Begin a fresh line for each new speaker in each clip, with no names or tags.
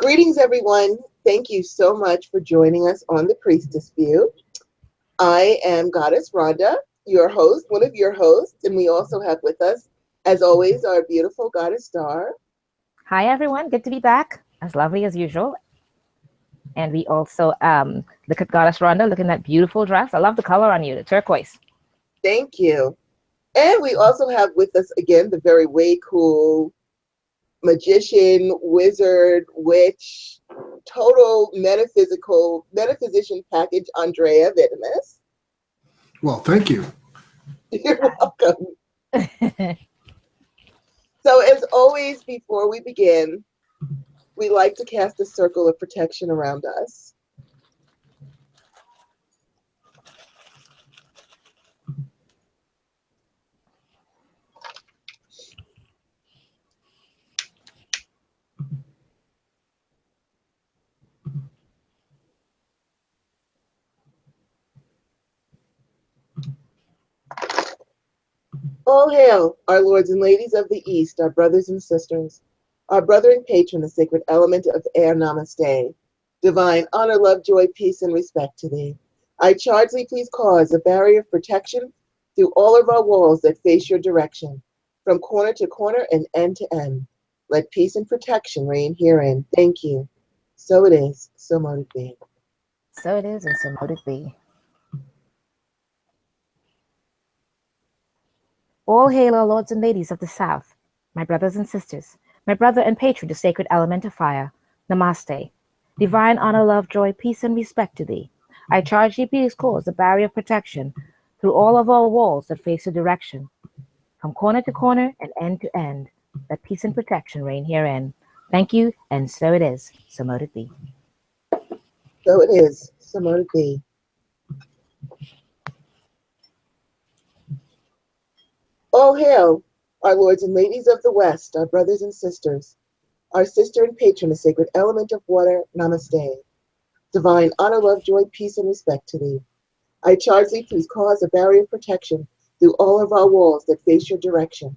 Greetings, everyone. Thank you so much for joining us on the Priestess View. I am Goddess Rhonda, your host, one of your hosts, and we also have with us, as always, our beautiful Goddess Star.
Hi, everyone. Good to be back. As lovely as usual. And we also look at Goddess Rhonda looking at that beautiful dress. I love the color on you, the turquoise.
Thank you. And we also have with us again the very way cool magician, wizard, witch, total metaphysician package, Andrieh Vitimus.
Well, thank you.
You're welcome. So as always, before we begin, we like to cast a circle of protection around us. All hail, our lords and ladies of the East, our brothers and sisters, our brother and patron, the sacred element of air, namaste. Divine honor, love, joy, peace, and respect to thee. I charge thee, please cause a barrier of protection through all of our walls that face your direction, from corner to corner and end to end. Let peace and protection reign herein. Thank you. So it is, so mote it be.
So it is, and so mote it be. All hail our lords and ladies of the South, my brothers and sisters, my brother and patron, the sacred element of fire. Namaste. Divine honor, love, joy, peace, and respect to thee. I charge thee, please cause a barrier of protection through all of our walls that face your direction, from corner to corner and end to end. Let peace and protection reign herein. Thank you, and so it is, so mote it be.
So it is, so mote it be. All hail, our lords and ladies of the West, our brothers and sisters, our sister and patron, the sacred element of water, namaste. Divine honor, love, joy, peace, and respect to thee. I charge thee, please cause a barrier of protection through all of our walls that face your direction,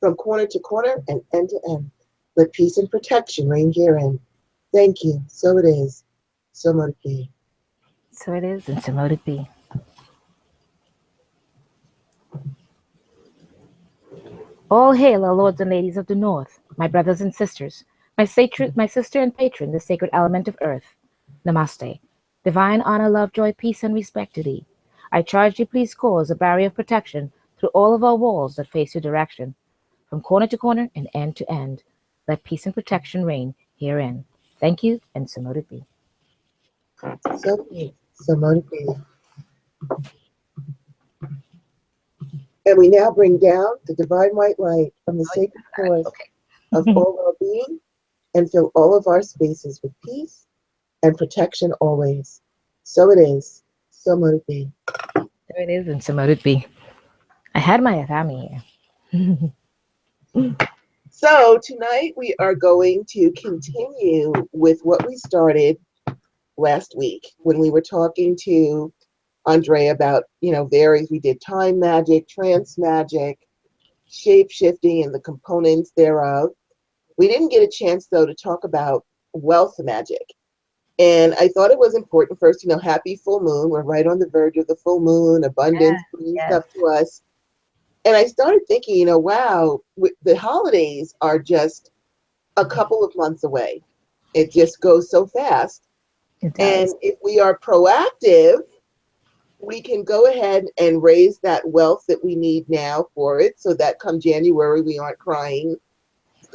from corner to corner and end to end. Let peace and protection reign herein. Thank you. So it is. So mote it be.
So it is, and so mote it be. All hail our lords and ladies of the North, my brothers and sisters, my sister and patron, the sacred element of earth. Namaste. Divine honor, love, joy, peace, and respect to thee. I charge thee, please cause a barrier of protection through all of our walls that face your direction, from corner to corner and end to end. Let peace and protection reign herein. Thank you, and so mote it be.
So it is. So mote it be. And we now bring down the divine white light from the sacred source of all well-being and fill all of our spaces with peace and protection always. So it is. So mote it be.
So it is, and so mote it be. I had my Atami here.
So tonight we are going to continue with what we started last week when we were talking to Andrieh about, we did time magic, trance magic, shape-shifting, and the components thereof. We didn't get a chance, though, to talk about wealth magic. And I thought it was important first, happy full moon. We're right on the verge of the full moon, abundance, bringing stuff to us. And I started thinking, wow, the holidays are just a couple of months away. It just goes so fast. And if we are proactive, we can go ahead and raise that wealth that we need now for it, so that come January, we aren't crying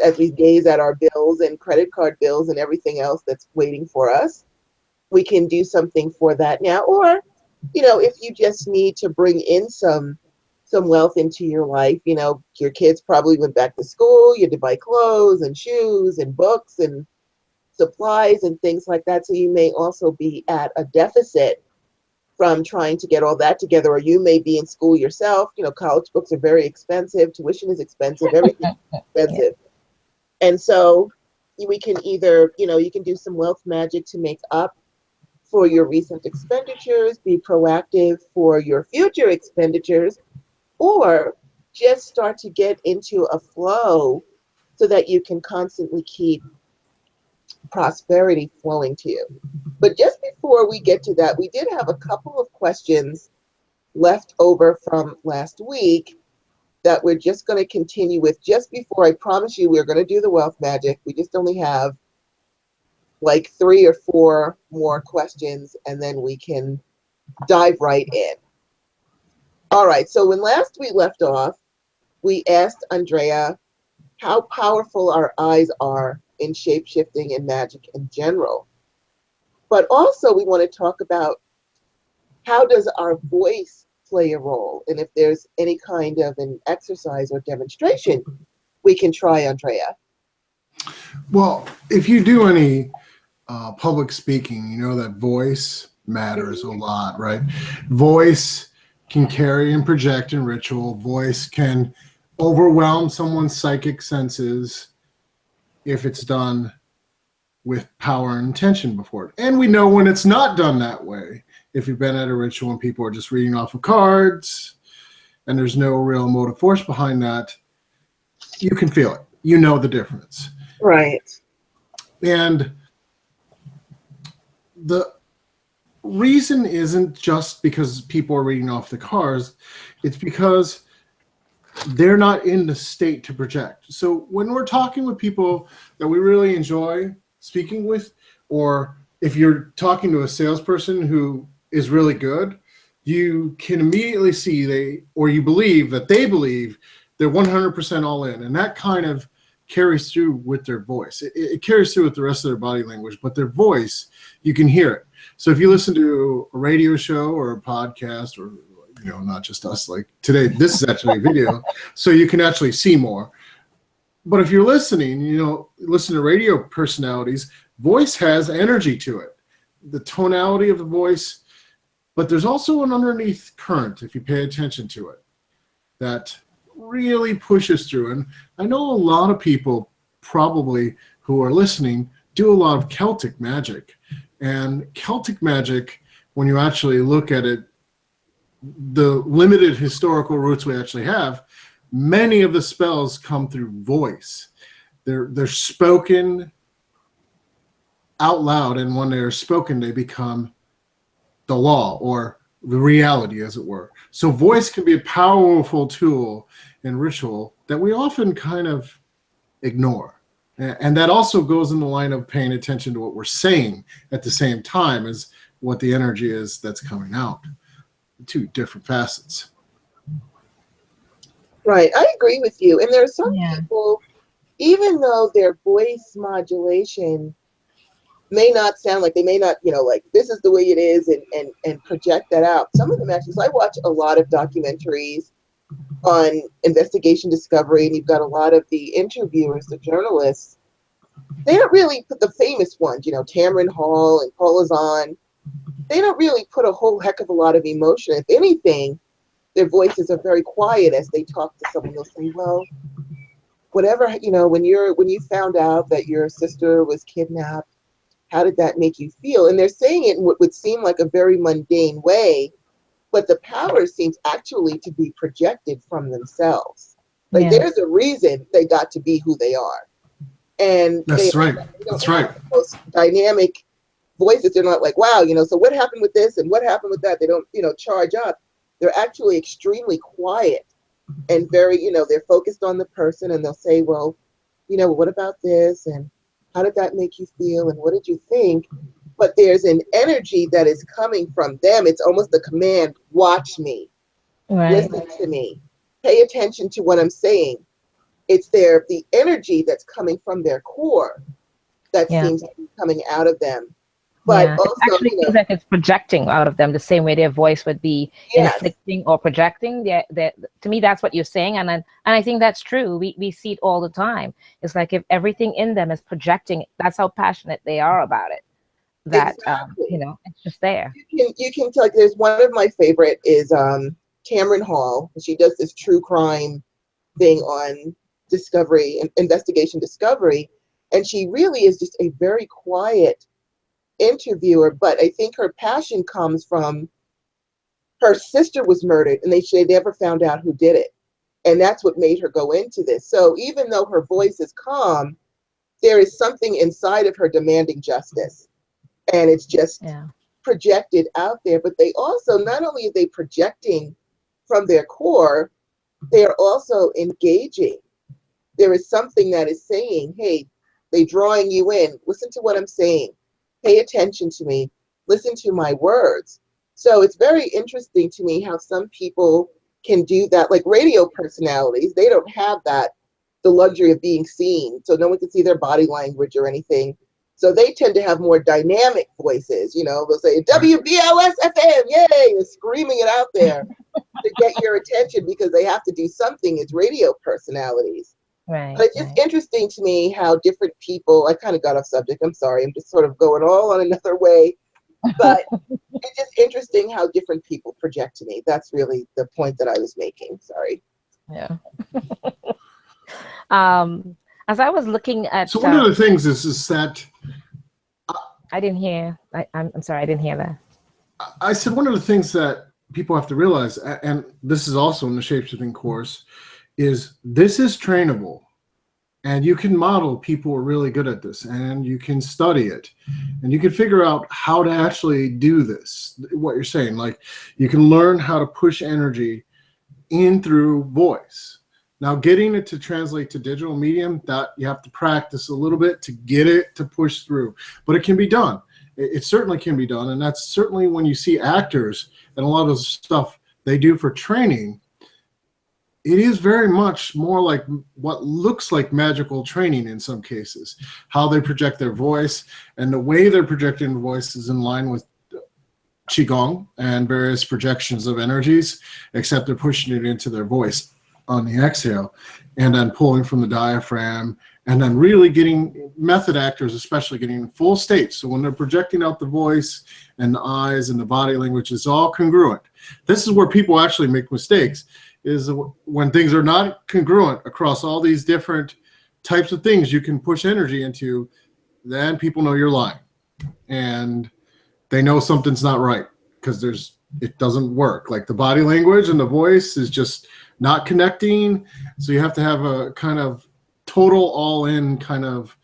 as we gaze at our bills and credit card bills and everything else that's waiting for us. We can do something for that now. Or, if you just need to bring in some wealth into your life, your kids probably went back to school, you had to buy clothes and shoes and books and supplies and things like that. So you may also be at a deficit from trying to get all that together, or you may be in school yourself. College books are very expensive, tuition is expensive, everything's expensive. And so we can either, you can do some wealth magic to make up for your recent expenditures, be proactive for your future expenditures, or just start to get into a flow so that you can constantly keep prosperity flowing to you. But just before we get to that, we did have a couple of questions left over from last week that we're just going to continue with. Just before, I promise you we're going to do the wealth magic. We just only have like 3 or 4 more questions, and then we can dive right in. All right, so when last we left off, we asked Andrieh how powerful our eyes are in shape-shifting and magic in general. But also we want to talk about how does our voice play a role, and if there's any kind of an exercise or demonstration we can try, Andrieh.
Well, if you do any public speaking, you know that voice matters a lot, right? Voice can carry and project in ritual. Voice can overwhelm someone's psychic senses if it's done with power and intention before it. And we know when it's not done that way. If you've been at a ritual and people are just reading off of cards and there's no real motive force behind that, you can feel it. You know the difference.
Right.
And the reason isn't just because people are reading off the cards. It's because they're not in the state to project. So when we're talking with people that we really enjoy speaking with, or if you're talking to a salesperson who is really good, you can immediately see you believe that they believe they're 100% all in. And that kind of carries through with their voice. It carries through with the rest of their body language, but their voice, you can hear it. So if you listen to a radio show or a podcast, or not just us, like today, this is actually a video, so you can actually see more. But if you're listening, listen to radio personalities, voice has energy to it. The tonality of the voice, but there's also an underneath current, if you pay attention to it, that really pushes through. And I know a lot of people probably who are listening do a lot of Celtic magic. And Celtic magic, when you actually look at it, the limited historical roots we actually have, many of the spells come through voice. They're spoken out loud, and when they're spoken, they become the law or the reality, as it were. So voice can be a powerful tool in ritual that we often kind of ignore. And that also goes in the line of paying attention to what we're saying at the same time as what the energy is that's coming out. 2 different facets.
Right, I agree with you. And there are some people, even though their voice modulation may not sound like, they may not, like this is the way it is, and project that out. Some of them actually, so I watch a lot of documentaries on investigation discovery, and you've got a lot of the interviewers, the journalists, they don't really put the famous ones, Tamron Hall and Paul Azan, they don't really put a whole heck of a lot of emotion. If anything, their voices are very quiet as they talk to someone. They'll say, well, whatever, when you found out that your sister was kidnapped, how did that make you feel? And they're saying it in what would seem like a very mundane way, but the power seems actually to be projected from themselves. Like there's a reason they got to be who they are. And
that's right. That's right.
Most dynamic voices. They're not like, wow, so what happened with this and what happened with that? They don't, charge up. They're actually extremely quiet and very, they're focused on the person, and they'll say, well, what about this? And how did that make you feel? And what did you think? But there's an energy that is coming from them. It's almost a command. Watch me. Right. Listen to me. Pay attention to what I'm saying. It's the energy that's coming from their core that seems to be coming out of them. But also,
it actually feels like it's projecting out of them the same way their voice would be inflicting or projecting. To me, that's what you're saying, and I think that's true. We see it all the time. It's like if everything in them is projecting, that's how passionate they are about it. That it's just there.
You can tell. Like, there's one of my favorite is Tamron Hall. She does this true crime thing on Discovery, Investigation Discovery, and she really is just a very quiet interviewer, but I think her passion comes from her sister was murdered, and they never found out who did it, and that's what made her go into this. So even though her voice is calm, there is something inside of her demanding justice, and it's just projected out there. But they also, not only are they projecting from their core, they are also engaging. There is something that is saying, hey, they're drawing you in. Listen to what I'm saying. Pay attention to me. Listen to my words. So it's very interesting to me how some people can do that. Like radio personalities, they don't have that, the luxury of being seen. So no one can see their body language or anything. So they tend to have more dynamic voices. You know, they'll say, WBLS FM, yay, they're screaming it out there to get your attention because they have to do something as radio personalities.
Right.
But it's just interesting to me how different people, I kind of got off subject, I'm sorry, I'm just sort of going all on another way, but it's just interesting how different people project to me. That's really the point that I was making, sorry.
Yeah. As I was looking at...
So one of the things is that...
I didn't hear, I'm sorry, I didn't hear that.
I said one of the things that people have to realize, and this is also in the shapeshifting course, is this is trainable, and you can model people who are really good at this, and you can study it, and you can figure out how to actually do this, what you're saying. Like, you can learn how to push energy in through voice. Now, getting it to translate to digital medium, that you have to practice a little bit to get it to push through, but it can be done. It certainly can be done, and that's certainly when you see actors and a lot of the stuff they do for training. It is very much more like what looks like magical training in some cases, how they project their voice, and the way they're projecting the voice is in line with Qigong and various projections of energies, except they're pushing it into their voice on the exhale, and then pulling from the diaphragm, and then really getting, method actors especially, getting full state. So when they're projecting out the voice and the eyes and the body language, it's all congruent. This is where people actually make mistakes, is when things are not congruent across all these different types of things you can push energy into, then people know you're lying. And they know something's not right because it doesn't work. Like the body language and the voice is just not connecting. So you have to have a kind of total all-in kind of,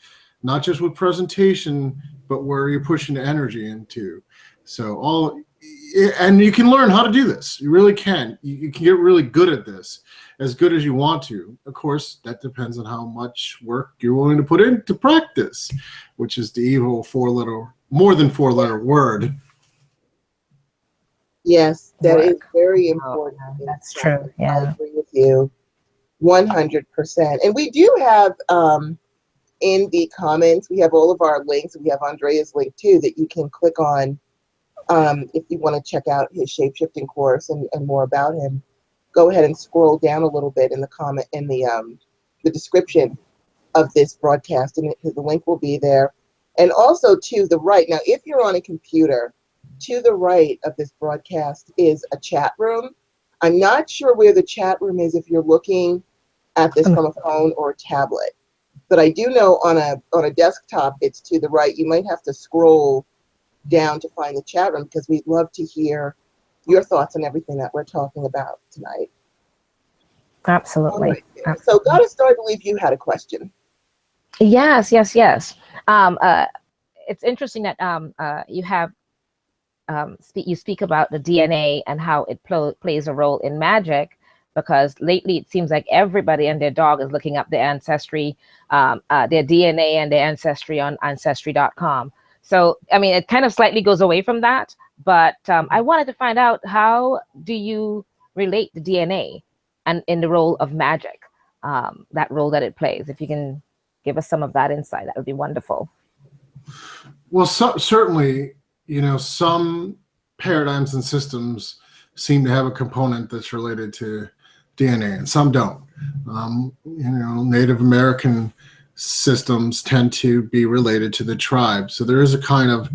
not just with presentation, but where you're pushing the energy into. So and you can learn how to do this. You really can. You can get really good at this, as good as you want to. Of course, that depends on how much work you're willing to put into practice, which is the evil more than four-letter word.
Yes, that is very important.
Oh, that's true. Yeah,
I agree with you 100%. And we do have in the comments, we have all of our links. We have Andrieh's link too that you can click on if you want to check out his shapeshifting course and more about him. Go ahead and scroll down a little bit in the comment in the description of this broadcast, and the link will be there. And also to the right, now if you're on a computer, to the right of this broadcast is a chat room. I'm not sure where the chat room is if you're looking at this from a phone or a tablet, but I do know on a desktop it's to the right. You might have to scroll down to find the chat room because we'd love to hear your thoughts on everything that we're talking about tonight.
Absolutely.
Right. So, Goddess Star, I believe you had a question.
Yes. It's interesting that you have you speak about the DNA and how it plays a role in magic, because lately it seems like everybody and their dog is looking up their ancestry, their DNA and their ancestry on ancestry.com. So, I mean, it kind of slightly goes away from that, but I wanted to find out, how do you relate the DNA and in the role of magic, that role that it plays? If you can give us some of that insight, that would be wonderful.
Well, certainly, some paradigms and systems seem to have a component that's related to DNA, and some don't. Native American systems tend to be related to the tribe, so there is a kind of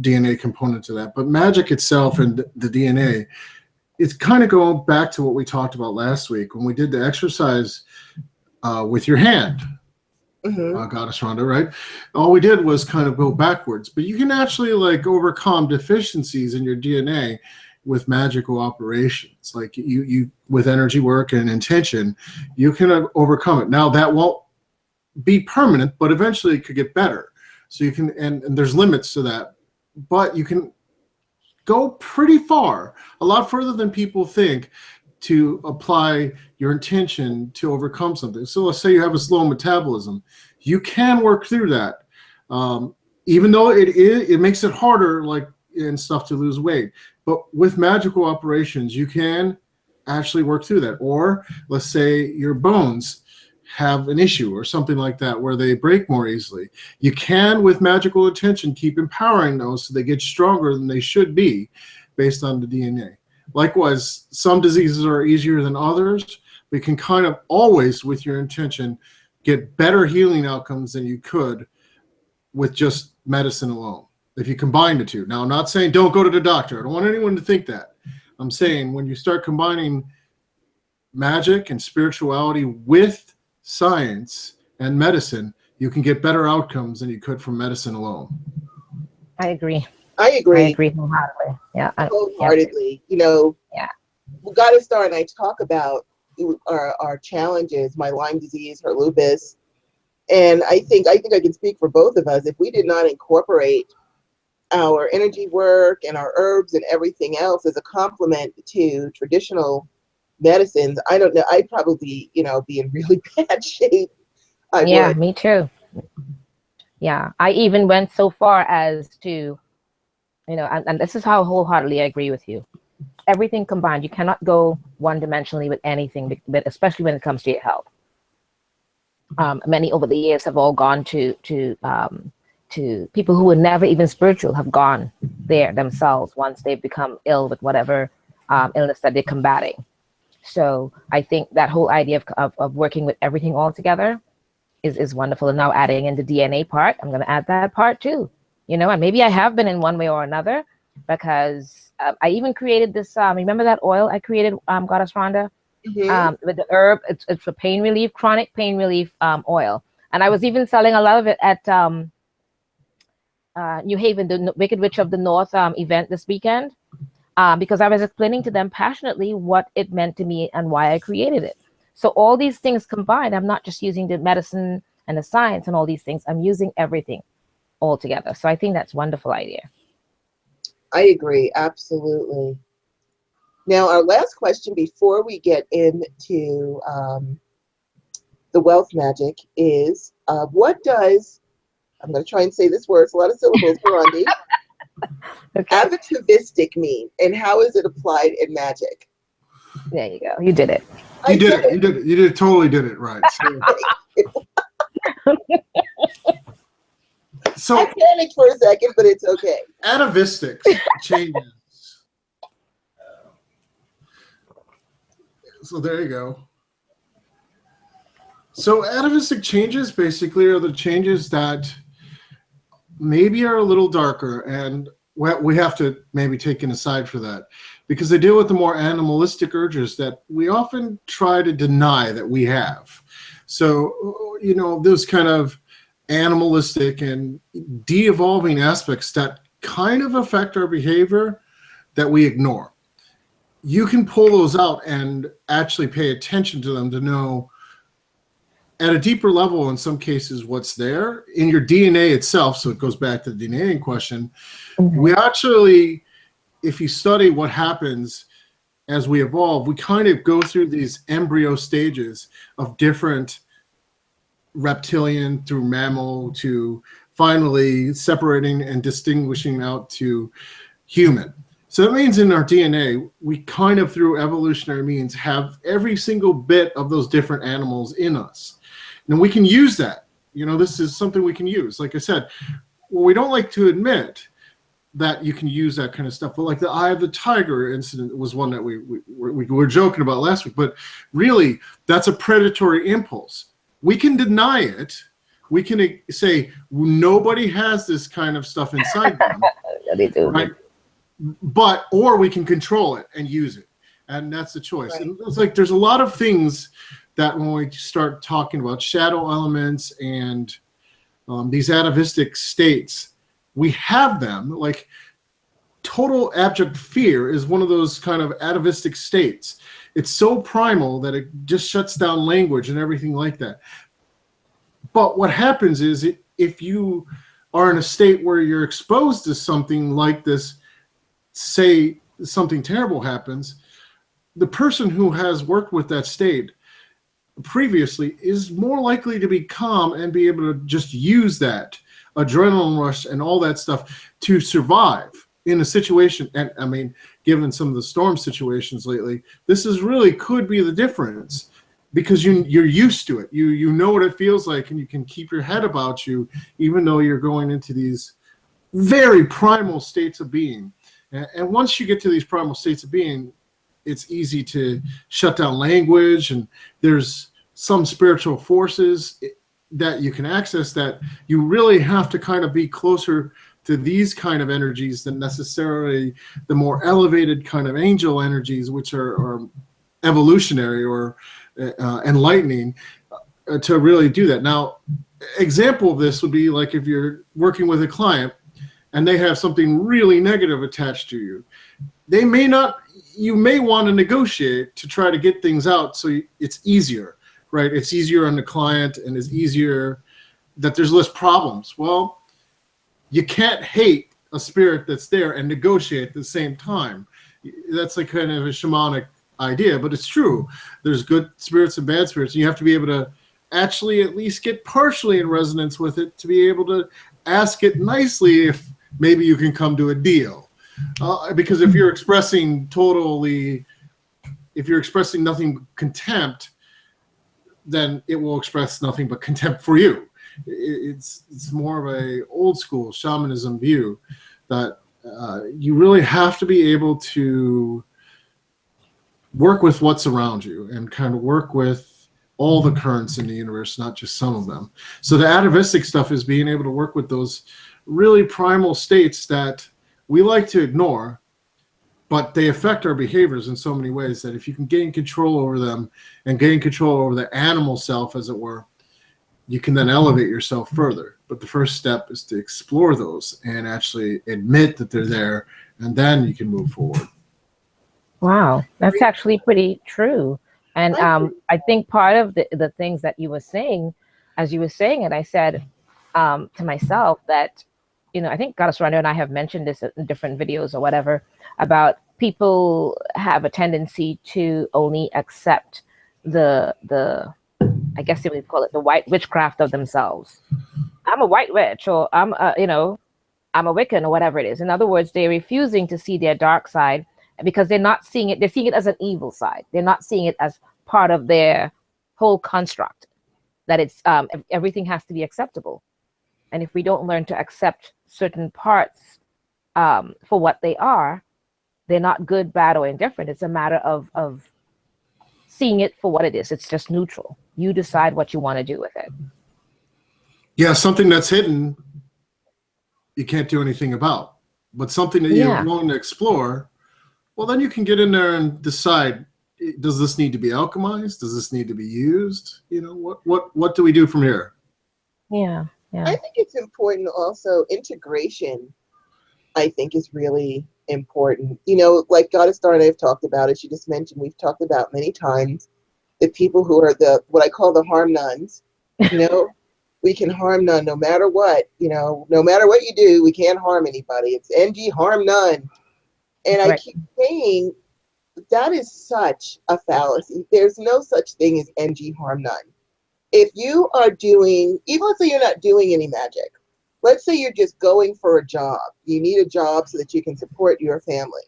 DNA component to that. But magic itself and the DNA, it's kind of going back to what we talked about last week when we did the exercise with your hand. Goddess Rhonda, right? All we did was kind of go backwards, but you can actually overcome deficiencies in your DNA with magical operations. Like you with energy work and intention, you can overcome it. Now that won't be permanent, but eventually it could get better. So you can, and there's limits to that, but you can go pretty far, a lot further than people think, to apply your intention to overcome something. So let's say you have a slow metabolism. You can work through that. Even though it makes it harder, like and stuff, to lose weight. But with magical operations, you can actually work through that. Or let's say your bones have an issue or something like that where they break more easily. You can, with magical intention, keep empowering those so they get stronger than they should be based on the DNA. Likewise, some diseases are easier than others. But you can kind of always, with your intention, get better healing outcomes than you could with just medicine alone, if you combine the two. Now, I'm not saying don't go to the doctor. I don't want anyone to think that. I'm saying when you start combining magic and spirituality with science and medicine, you can get better outcomes than you could from medicine alone.
I agree.
I agree.
I agree wholeheartedly. Yeah.
Wholeheartedly. You know, Goddess Star and I talk about our challenges, my Lyme disease, her lupus. And I think I can speak for both of us. If we did not incorporate our energy work and our herbs and everything else as a complement to traditional medicines, I don't know, I'd probably, you know, be in really bad shape.
Yeah, me too. Yeah, I even went so far as to, you know, and this is how wholeheartedly I agree with you. Everything combined, you cannot go one-dimensionally with anything, but especially when it comes to your health. Many over the years have all gone to people who were never even spiritual, have gone there themselves once they've become ill with whatever illness that they're combating. So I think that whole idea of working with everything all together is wonderful. And now adding in the DNA part, I'm going to add that part too. You know, and maybe I have been in one way or another, because I even created this, remember that oil I created, Goddess Rhonda? Mm-hmm. With the herb, it's for pain relief, chronic pain relief oil. And I was even selling a lot of it at New Haven, the Wicked Witch of the North event this weekend, because I was explaining to them passionately what it meant to me and why I created it. So all these things combined, I'm not just using the medicine and the science and all these things, I'm using everything all together. So I think that's a wonderful idea.
I agree, absolutely. Now, our last question before we get into the wealth magic is, what does, I'm going to try and say this word, it's a lot of syllables, Rhonda. Okay. Atavistic mean, and how is it applied in magic?
There you go. You did it.
You totally did it right. So
I panicked for a second, but it's okay.
Atavistic changes. So there you go. So atavistic changes basically are the changes that maybe are a little darker, and we have to maybe take an aside for that, because they deal with the more animalistic urges that we often try to deny that we have. So, you know, those kind of animalistic and de-evolving aspects that kind of affect our behavior that we ignore. You can pull those out and actually pay attention to them to know at a deeper level, in some cases, what's there in your DNA itself. So it goes back to the DNA in question. Mm-hmm. We actually, if you study what happens as we evolve, we kind of go through these embryo stages of different reptilian through mammal to finally separating and distinguishing out to human. So that means in our DNA, we kind of, through evolutionary means, have every single bit of those different animals in us. And we can use that. You know, this is something we can use. Like I said, well, we don't like to admit that you can use that kind of stuff. But like the eye of the tiger incident was one that we were joking about last week. But really, that's a predatory impulse. We can deny it. We can say nobody has this kind of stuff inside them.
Yeah, they do.
Right?
But, or we can control it and use it. And that's the choice. Right. And it's like there's a lot of things that when we start talking about shadow elements and these atavistic states, we have them. Like total abject fear is one of those kind of atavistic states. It's so primal that it just shuts down language and everything like that. But what happens is if you are in a state where you're exposed to something like this, say something terrible happens, the person who has worked with that state previously is more likely to be calm and be able to just use that adrenaline rush and all that stuff to survive in a situation. And I mean, given some of the storm situations lately, this is really could be the difference, because you're used to it. You know what it feels like, and you can keep your head about you, even though you're going into these very primal states of being. And once you get to these primal states of being, it's easy to shut down language, and there's some spiritual forces that you can access that you really have to kind of be closer to these kind of energies than necessarily the more elevated kind of angel energies, which are evolutionary or enlightening, to really do that. Now, example of this would be like if you're working with a client and they have something really negative attached to you. You may want to negotiate to try to get things out so it's easier, right? It's easier on the client, and it's easier that there's less problems. Well, you can't hate a spirit that's there and negotiate at the same time. That's like kind of a shamanic idea, but it's true. There's good spirits and bad spirits, and you have to be able to actually at least get partially in resonance with it to be able to ask it nicely if maybe you can come to a deal. Because if you're expressing nothing contempt, then it will express nothing but contempt for you. It's more of a old school shamanism view that you really have to be able to work with what's around you and kind of work with all the currents in the universe, not just some of them. So the atavistic stuff is being able to work with those really primal states that we like to ignore, but they affect our behaviors in so many ways that if you can gain control over them and gain control over the animal self, as it were, you can then elevate yourself further. But the first step is to explore those and actually admit that they're there, and then you can move forward.
Wow, that's actually pretty true. And I think part of the things that you were saying, as you were saying it, I said to myself that, I think Goddess Rhonda and I have mentioned this in different videos or whatever, about people have a tendency to only accept the I guess they would call it the white witchcraft of themselves. I'm a white witch, or I'm a Wiccan, or whatever it is. In other words, they're refusing to see their dark side because they're not seeing it. They're seeing it as an evil side. They're not seeing it as part of their whole construct, that it's everything has to be acceptable. And if we don't learn to accept certain parts for what they are, they're not good, bad, or indifferent. It's a matter of seeing it for what it is. It's just neutral. You decide what you want to do with it.
Yeah, something that's hidden, you can't do anything about. But something that you're willing to explore, well, then you can get in there and decide, does this need to be alchemized? Does this need to be used? What do we do from here?
Yeah.
I think it's important also. Integration, I think, is really important. Like Goddess Star and I have talked about it. She just mentioned, we've talked about many times, the people who are what I call the harm nuns. We can harm none no matter what. No matter what you do, we can't harm anybody. It's NG harm none. And right. I keep saying that is such a fallacy. There's no such thing as NG harm none. If you are doing, even let's say you're not doing any magic, let's say you're just going for a job. You need a job so that you can support your family.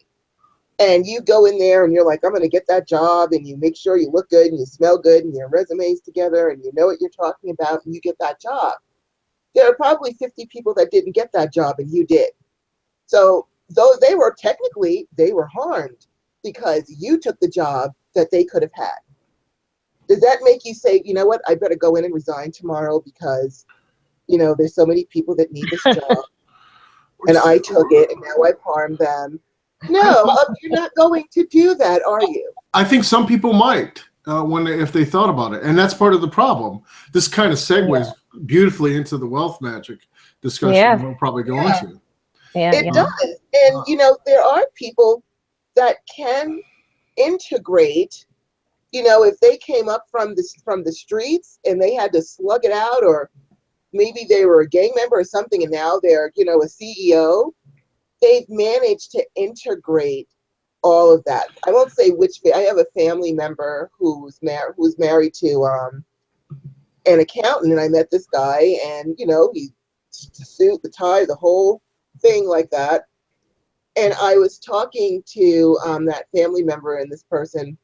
And you go in there and you're like, I'm going to get that job, and you make sure you look good and you smell good and your resume's together and you know what you're talking about, and you get that job. There are probably 50 people that didn't get that job and you did. So though they were harmed because you took the job that they could have had. Does that make you say, you know what, I better go in and resign tomorrow because, there's so many people that need this job and I took it and now I've harmed them? No, you're not going to do that, are you?
I think some people might if they thought about it. And that's part of the problem. This kind of segues beautifully into the wealth magic discussion we'll probably go into.
It does. And, there are people that can integrate, if they came up from the streets and they had to slug it out, or maybe they were a gang member or something, and now they're, a CEO, they've managed to integrate all of that. I won't say which. I have a family member who's married to an accountant, and I met this guy, and he the suit, the tie, the whole thing like that. And I was talking to that family member and this person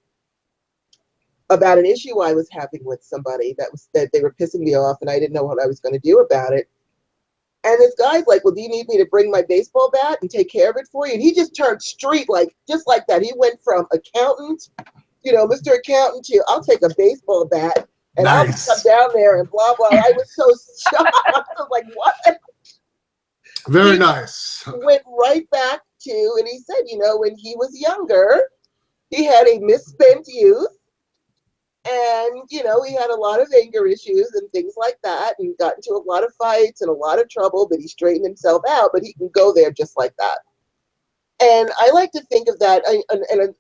about an issue I was having with somebody that they were pissing me off, and I didn't know what I was going to do about it. And this guy's like, well, do you need me to bring my baseball bat and take care of it for you? And he just turned street, just like that. He went from accountant, Mr. Accountant, to I'll take a baseball bat and I'll just come down there and blah, blah. I was so shocked. I was like, what?
Very nice.
Went right back to, and he said, when he was younger, he had a misspent youth. And, he had a lot of anger issues and things like that, and got into a lot of fights and a lot of trouble, but he straightened himself out, but he can go there just like that. And I like to think of that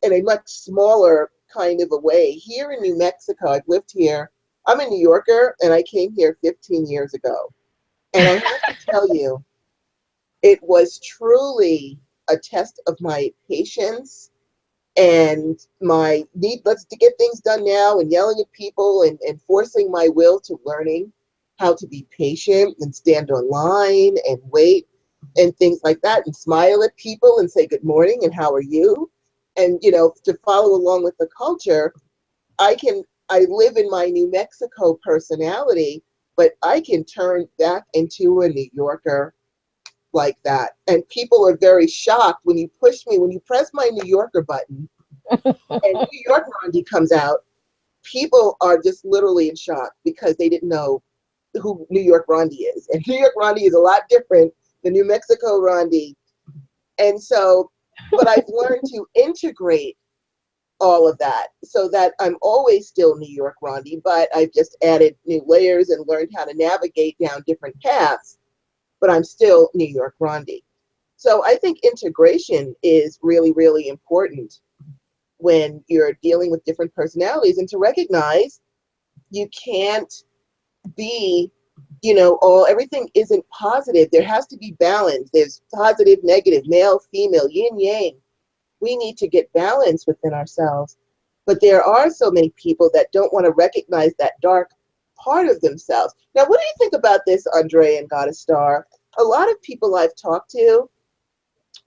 in a much smaller kind of a way. Here in New Mexico, I've lived here. I'm a New Yorker, and I came here 15 years ago. And I have to tell you, it was truly a test of my patience and my need to get things done now, and yelling at people and forcing my will to learning how to be patient and stand on line and wait and things like that, and smile at people and say good morning and how are you, and to follow along with the culture. I live in my New Mexico personality, but I can turn back into a New Yorker like that. And people are very shocked when you press my New Yorker button and New York Rhonda comes out. People are just literally in shock because they didn't know who New York Rhonda is. And New York Rhonda is a lot different than New Mexico Rhonda. And so, but I've learned to integrate all of that so that I'm always still New York Rhonda, but I've just added new layers and learned how to navigate down different paths, but I'm still New York Rhonda. So I think integration is really, really important when you're dealing with different personalities, and to recognize you can't be, everything isn't positive. There has to be balance. There's positive, negative, male, female, yin, yang. We need to get balance within ourselves. But there are so many people that don't want to recognize that dark part of themselves. Now, what do you think about this, Andrieh and Goddess Star? A lot of people I've talked to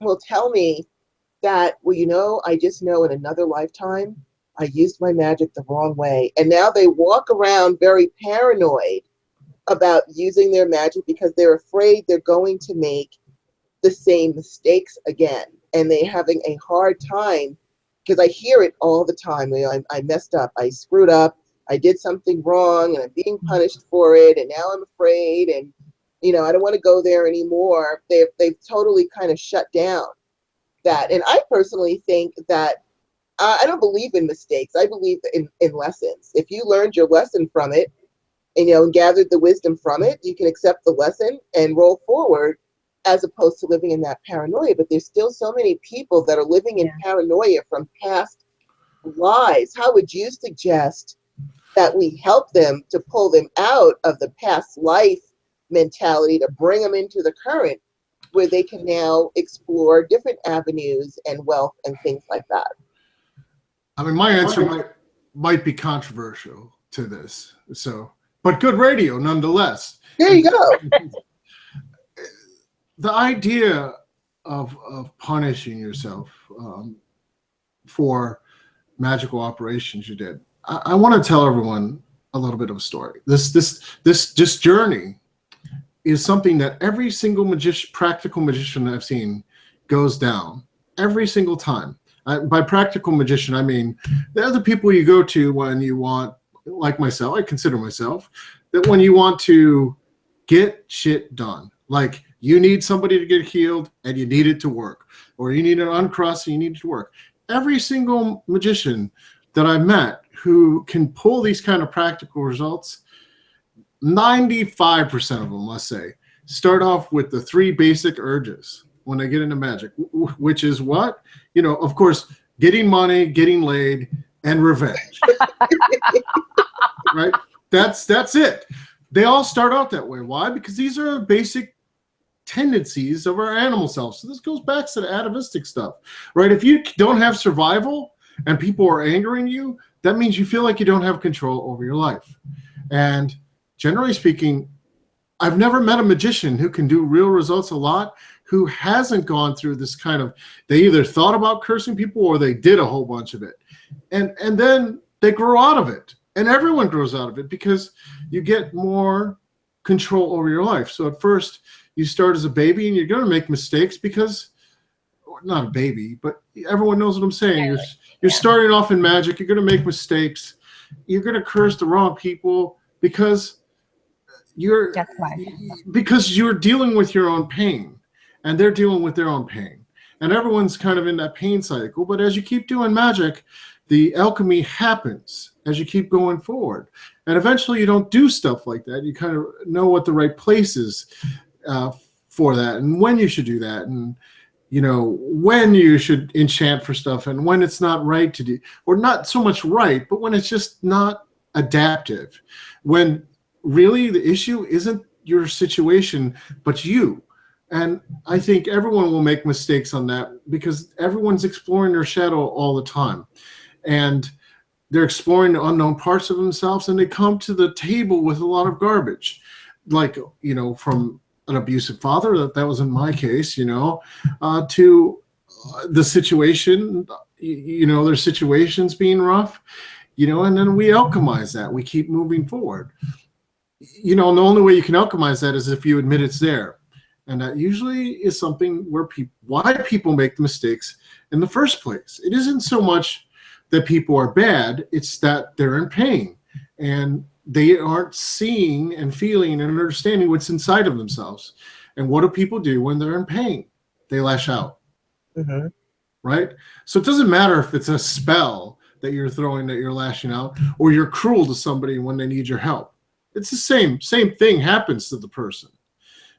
will tell me that, well, I just know in another lifetime, I used my magic the wrong way. And now they walk around very paranoid about using their magic because they're afraid they're going to make the same mistakes again. And they're having a hard time, because I hear it all the time. I messed up, I screwed up, I did something wrong, and I'm being punished for it, and now I'm afraid, and I don't want to go there anymore. They've totally kind of shut down that. And I personally think that I don't believe in mistakes. I believe in lessons. If you learned your lesson from it, and gathered the wisdom from it, you can accept the lesson and roll forward, as opposed to living in that paranoia. But there's still so many people that are living in paranoia from past lives. How would you suggest that we help them to pull them out of the past life mentality to bring them into the current, where they can now explore different avenues and wealth and things like that?
I mean, my answer might be controversial to this, but good radio nonetheless.
There you go.
The idea of punishing yourself for magical operations you did. I want to tell everyone a little bit of a story. This journey is something that every single practical magician I've seen goes down every single time. By practical magician, I mean they're the people you go to when you want, like myself, I consider myself, that when you want to get shit done. Like you need somebody to get healed and you need it to work, or you need an uncross and you need it to work. Every single magician that I've met who can pull these kind of practical results, 95% of them, let's say, start off with the 3 basic urges when they get into magic, which is what? Of course, getting money, getting laid, and revenge. Right? That's it. They all start out that way. Why? Because these are basic tendencies of our animal selves. So this goes back to the atavistic stuff, right? If you don't have survival and people are angering you, that means you feel like you don't have control over your life. And generally speaking, I've never met a magician who can do real results a lot who hasn't gone through this kind of, they either thought about cursing people or they did a whole bunch of it. And then they grow out of it. And everyone grows out of it because you get more control over your life. So at first, you start as a baby and you're going to make mistakes because, not a baby, but everyone knows what I'm saying. You're starting off in magic. You're going to make mistakes. You're going to curse the wrong people because you're dealing with your own pain and they're dealing with their own pain. And everyone's kind of in that pain cycle. But as you keep doing magic, the alchemy happens as you keep going forward. And eventually you don't do stuff like that. You kind of know what the right place is for that and when you should do that. And, you know, when you should enchant for stuff and when it's not right to do, or not so much right, but when it's just not adaptive. When really the issue isn't your situation, but you. And I think everyone will make mistakes on that because everyone's exploring their shadow all the time. And they're exploring the unknown parts of themselves, and they come to the table with a lot of garbage, like, you know, from an abusive father, that wasn't my case, you know, to the situation, you know, their situations being rough, you know, and then we alchemize that. We keep moving forward. You know, and the only way you can alchemize that is if you admit it's there. And that usually is something where why people make the mistakes in the first place. It isn't so much that people are bad, it's that they're in pain and they aren't seeing and feeling and understanding what's inside of themselves. And what do people do when they're in pain? They lash out.
Mm-hmm.
Right? So it doesn't matter if it's a spell that you're throwing that you're lashing out, or you're cruel to somebody when they need your help. It's the same thing happens to the person.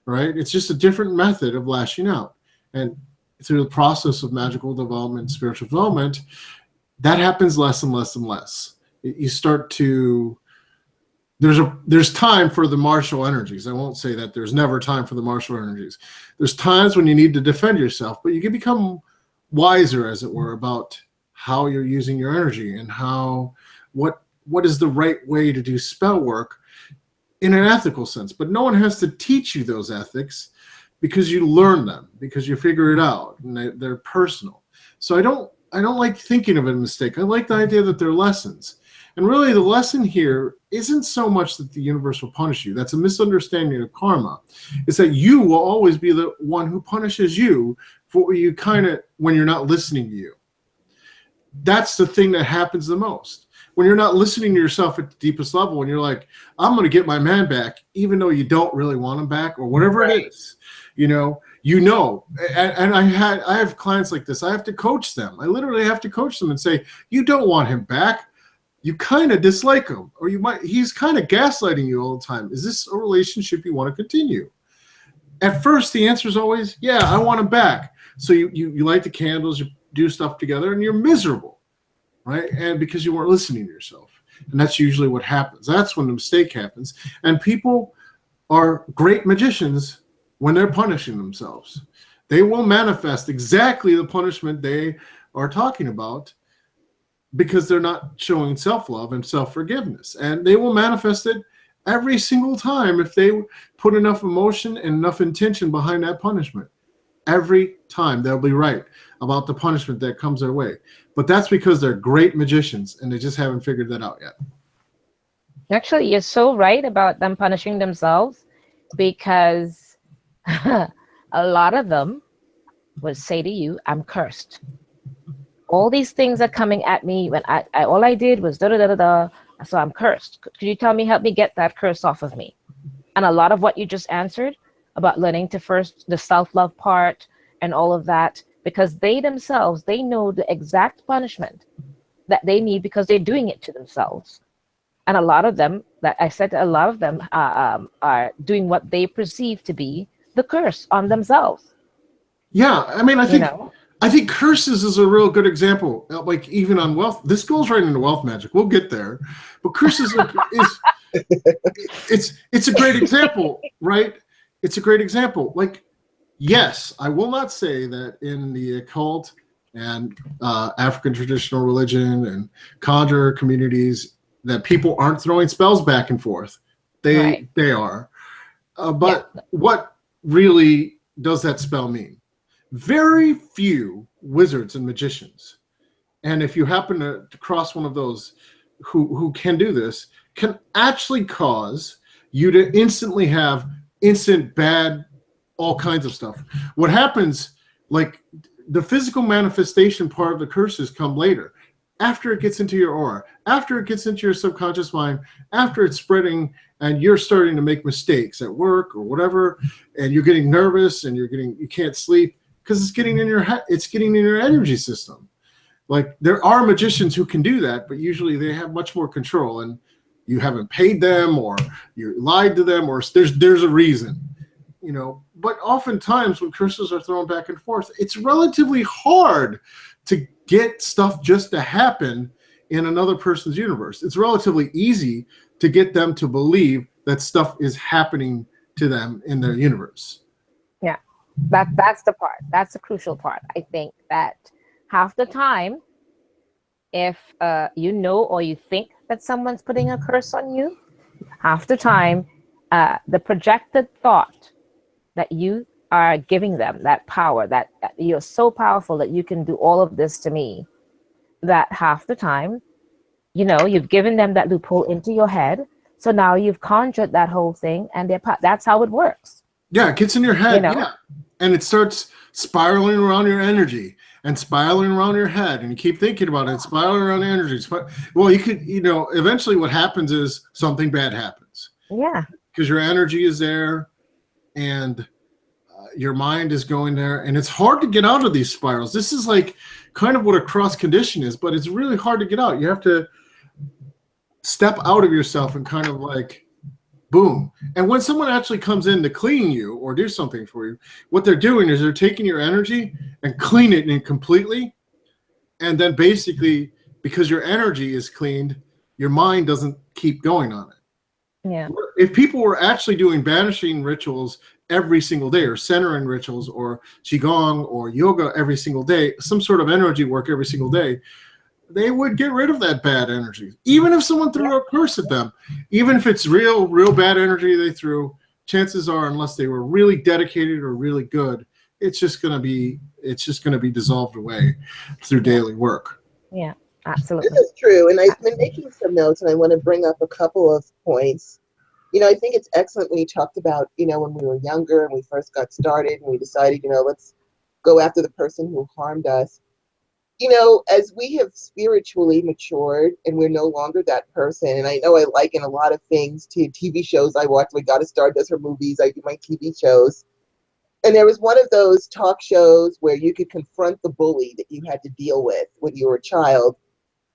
Right? It's just a different method of lashing out. And through the process of magical development, spiritual development, that happens less and less and less. You start to, there's time for the martial energies. I won't say that there's never time for the martial energies. There's times when you need to defend yourself, but you can become wiser, as it were, about how you're using your energy and what is the right way to do spell work in an ethical sense. But no one has to teach you those ethics because you learn them, because you figure it out, and they're personal. So I don't like thinking of it as a mistake. I like the idea that they're lessons. And really the lesson here isn't so much that the universe will punish you. That's a misunderstanding of karma. It's that you will always be the one who punishes you for you when you're not listening to you. That's the thing that happens the most. When you're not listening to yourself at the deepest level, and you're like, I'm going to get my man back, even though you don't really want him back, or whatever it is, you know, and I have clients like this. I have to coach them. I literally have to coach them and say, you don't want him back. You kind of dislike him, or he's kind of gaslighting you all the time. Is this a relationship you want to continue? At first, the answer is always, yeah, I want him back. So you light the candles, you do stuff together, and you're miserable, right? And because you weren't listening to yourself. And that's usually what happens. That's when the mistake happens. And people are great magicians when they're punishing themselves. They will manifest exactly the punishment they are talking about because they're not showing self-love and self-forgiveness. And they will manifest it every single time if they put enough emotion and enough intention behind that punishment. Every time they'll be right about the punishment that comes their way. But that's because they're great magicians and they just haven't figured that out yet.
Actually, you're so right about them punishing themselves, because a lot of them would say to you, I'm cursed. All these things are coming at me when all I did was da-da-da-da-da, so I'm cursed. Could you tell me, help me get that curse off of me? And a lot of what you just answered about learning to first the self-love part and all of that, because they themselves, they know the exact punishment that they need because they're doing it to themselves. And a lot of them, that I said, a lot of them are doing what they perceive to be the curse on themselves.
Yeah, I mean, I think I think curses is a real good example. Like even on wealth, this goes right into wealth magic. We'll get there, but curses it's a great example, right? It's a great example. Like, yes, I will not say that in the occult and African traditional religion and conjurer communities that people aren't throwing spells back and forth. They are. But what really does that spell mean? Very few wizards and magicians, and if you happen to cross one of those who can do this, can actually cause you to instantly have instant bad, all kinds of stuff. What happens, like the physical manifestation part of the curses come later, after it gets into your aura, after it gets into your subconscious mind, after it's spreading and you're starting to make mistakes at work or whatever, and you're getting nervous and you can't sleep because it's getting in your head, it's getting in your energy system. Like there are magicians who can do that, but usually they have much more control, and you haven't paid them or you lied to them, or there's a reason, you know. But oftentimes when curses are thrown back and forth, it's relatively hard to get stuff just to happen in another person's universe. It's relatively easy to get them to believe that stuff is happening to them in their universe.
Yeah, that's the part. That's the crucial part. I think that half the time, if you know or you think that someone's putting a curse on you, half the time, the projected thought that you are giving them, that power, that you're so powerful that you can do all of this to me, that half the time, you know, you've given them that loophole into your head. So now you've conjured that whole thing, and that's how it works.
Yeah, it gets in your head,
you know?
yeah. And it starts spiraling around your energy and spiraling around your head, and you keep thinking about it, spiraling around energy. Well, you could, you know, eventually what happens is something bad happens.
Yeah.
Because your energy is there, and your mind is going there, and it's hard to get out of these spirals. This is like kind of what a cross condition is, but it's really hard to get out. You have to step out of yourself and kind of like, boom. And when someone actually comes in to clean you or do something for you, what they're doing is they're taking your energy and clean it in completely. And then basically, because your energy is cleaned, your mind doesn't keep going on it.
Yeah.
If people were actually doing banishing rituals every single day, or centering rituals, or qigong or yoga every single day, some sort of energy work every single day, they would get rid of that bad energy. Even if someone threw a curse at them, even if it's real bad energy they threw, chances are, unless they were really dedicated or really good, it's just going to be dissolved away through daily work.
Yeah, absolutely.
This is true. And I've been making some notes, and I want to bring up a couple of points. You know, I think it's excellent when you talked about, you know, when we were younger and we first got started and we decided, you know, let's go after the person who harmed us. You know, as we have spiritually matured and we're no longer that person, and I know I liken a lot of things to TV shows I watch. Like Gotta Star does her movies, I do my TV shows. And there was one of those talk shows where you could confront the bully that you had to deal with when you were a child,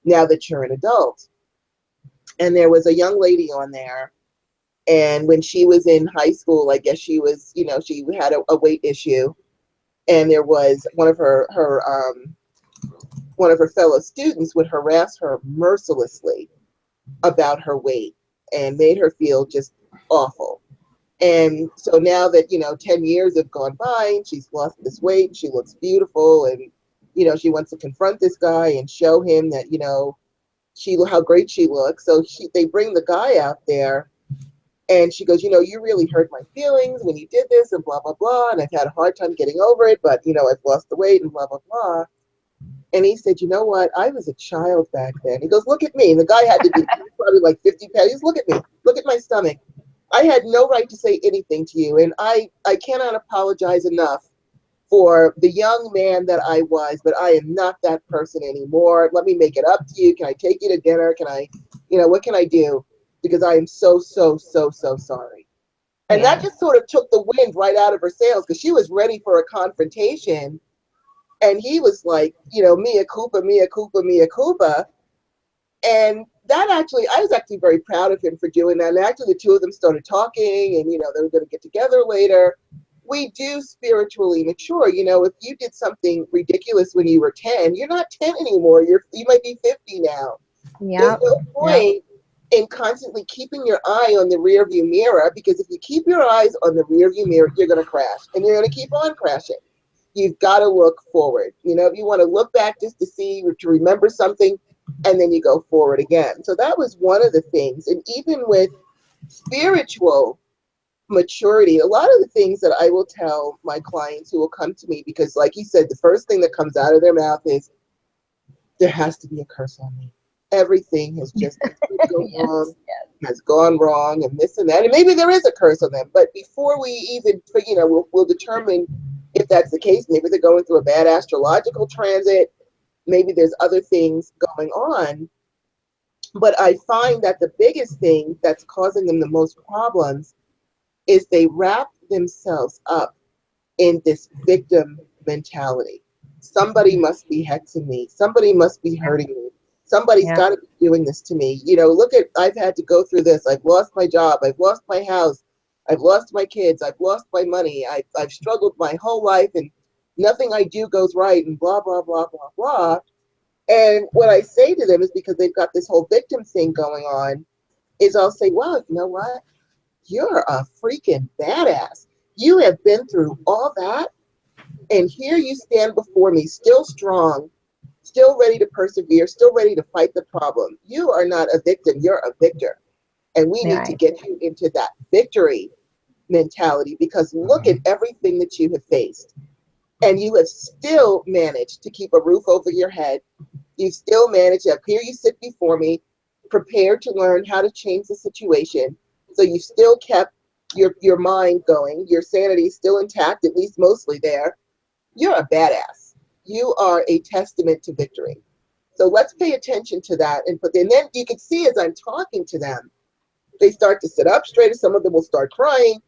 now that you're an adult. And there was a young lady on there, and when she was in high school, I guess she was, you know, she had a weight issue, and there was one of her fellow students would harass her mercilessly about her weight and made her feel just awful. And so now that, you know, 10 years have gone by and she's lost this weight and she looks beautiful, and, you know, she wants to confront this guy and show him that, you know, how great she looks. So they bring the guy out there, and she goes, you know, you really hurt my feelings when you did this, and blah, blah, blah. And I've had a hard time getting over it, but, you know, I've lost the weight and blah, blah, blah. And he said, you know what? I was a child back then. He goes, look at me. And the guy had to be probably like 50 pounds. Look at me. Look at my stomach. I had no right to say anything to you. And I cannot apologize enough for the young man that I was, but I am not that person anymore. Let me make it up to you. Can I take you to dinner? Can I, you know, what can I do? Because I am so sorry. And that just sort of took the wind right out of her sails, because she was ready for a confrontation. And he was like, you know, mea culpa, mea culpa, mea culpa. And that actually, I was actually very proud of him for doing that. And actually the two of them started talking, and, you know, they were going to get together later. we do spiritually mature. You know, if you did something ridiculous when you were 10, you're not 10 anymore. You might be 50 now. There's
Yep.
no
Yep.
point in constantly keeping your eye on the rear view mirror, because if you keep your eyes on the rear view mirror, you're going to crash, and you're going to keep on crashing. You've got to look forward. You know, if you want to look back just to see or to remember something, and then you go forward again. So that was one of the things. And even with spiritual maturity, a lot of the things that I will tell my clients who will come to me, because like you said, the first thing that comes out of their mouth is, there has to be a curse on me. Everything has just
Yes.
has gone wrong, and this and that. And maybe there is a curse on them. But before we even, you know, we'll determine if that's the case. Maybe they're going through a bad astrological transit. Maybe there's other things going on. But I find that the biggest thing that's causing them the most problems is they wrap themselves up in this victim mentality. Somebody must be hexing me. Somebody must be hurting me. Somebody's
Yeah.
got to be doing this to me. You know, look at, I've had to go through this. I've lost my job. I've lost my house. I've lost my kids. I've lost my money. I've struggled my whole life, and nothing I do goes right, and blah, blah, blah, blah, blah. And what I say to them is, because they've got this whole victim thing going on, is I'll say, well, you know what? You're a freaking badass. You have been through all that, and here you stand before me, still strong, still ready to persevere, still ready to fight the problem. You are not a victim, you're a victor. And we need to
Right.
get you into that victory mentality, because look at everything that you have faced. And you have still managed to keep a roof over your head. You still managed to, here you sit before me, prepared to learn how to change the situation. So you still kept your mind going. Your sanity is still intact, at least mostly there. You're a badass. You are a testament to victory. So let's pay attention to that. And then you can see, as I'm talking to them, they start to sit up straighter. Some of them will start crying,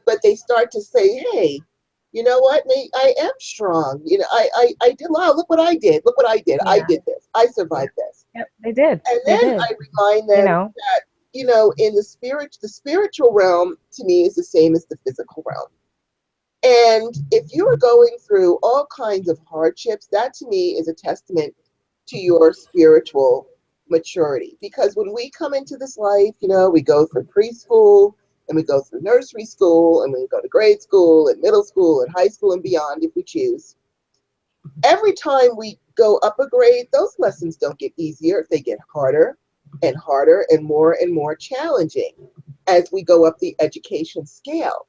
but they start to say, hey, you know what? I am strong. You know, I did, wow, look what I did. Look what I did. I
Yeah.
did this. I
Yeah.
survived this.
Yep. They did.
And
They
then
did.
I remind
You
them
know.
that, you know, in the spiritual realm, to me, is the same as the physical realm. And if you are going through all kinds of hardships, that to me is a testament to your spiritual maturity. Because when we come into this life, you know, we go through preschool, and we go through nursery school, and we go to grade school and middle school and high school and beyond if we choose. Every time we go up a grade, those lessons don't get easier. They get harder and harder and more challenging as we go up the education scale.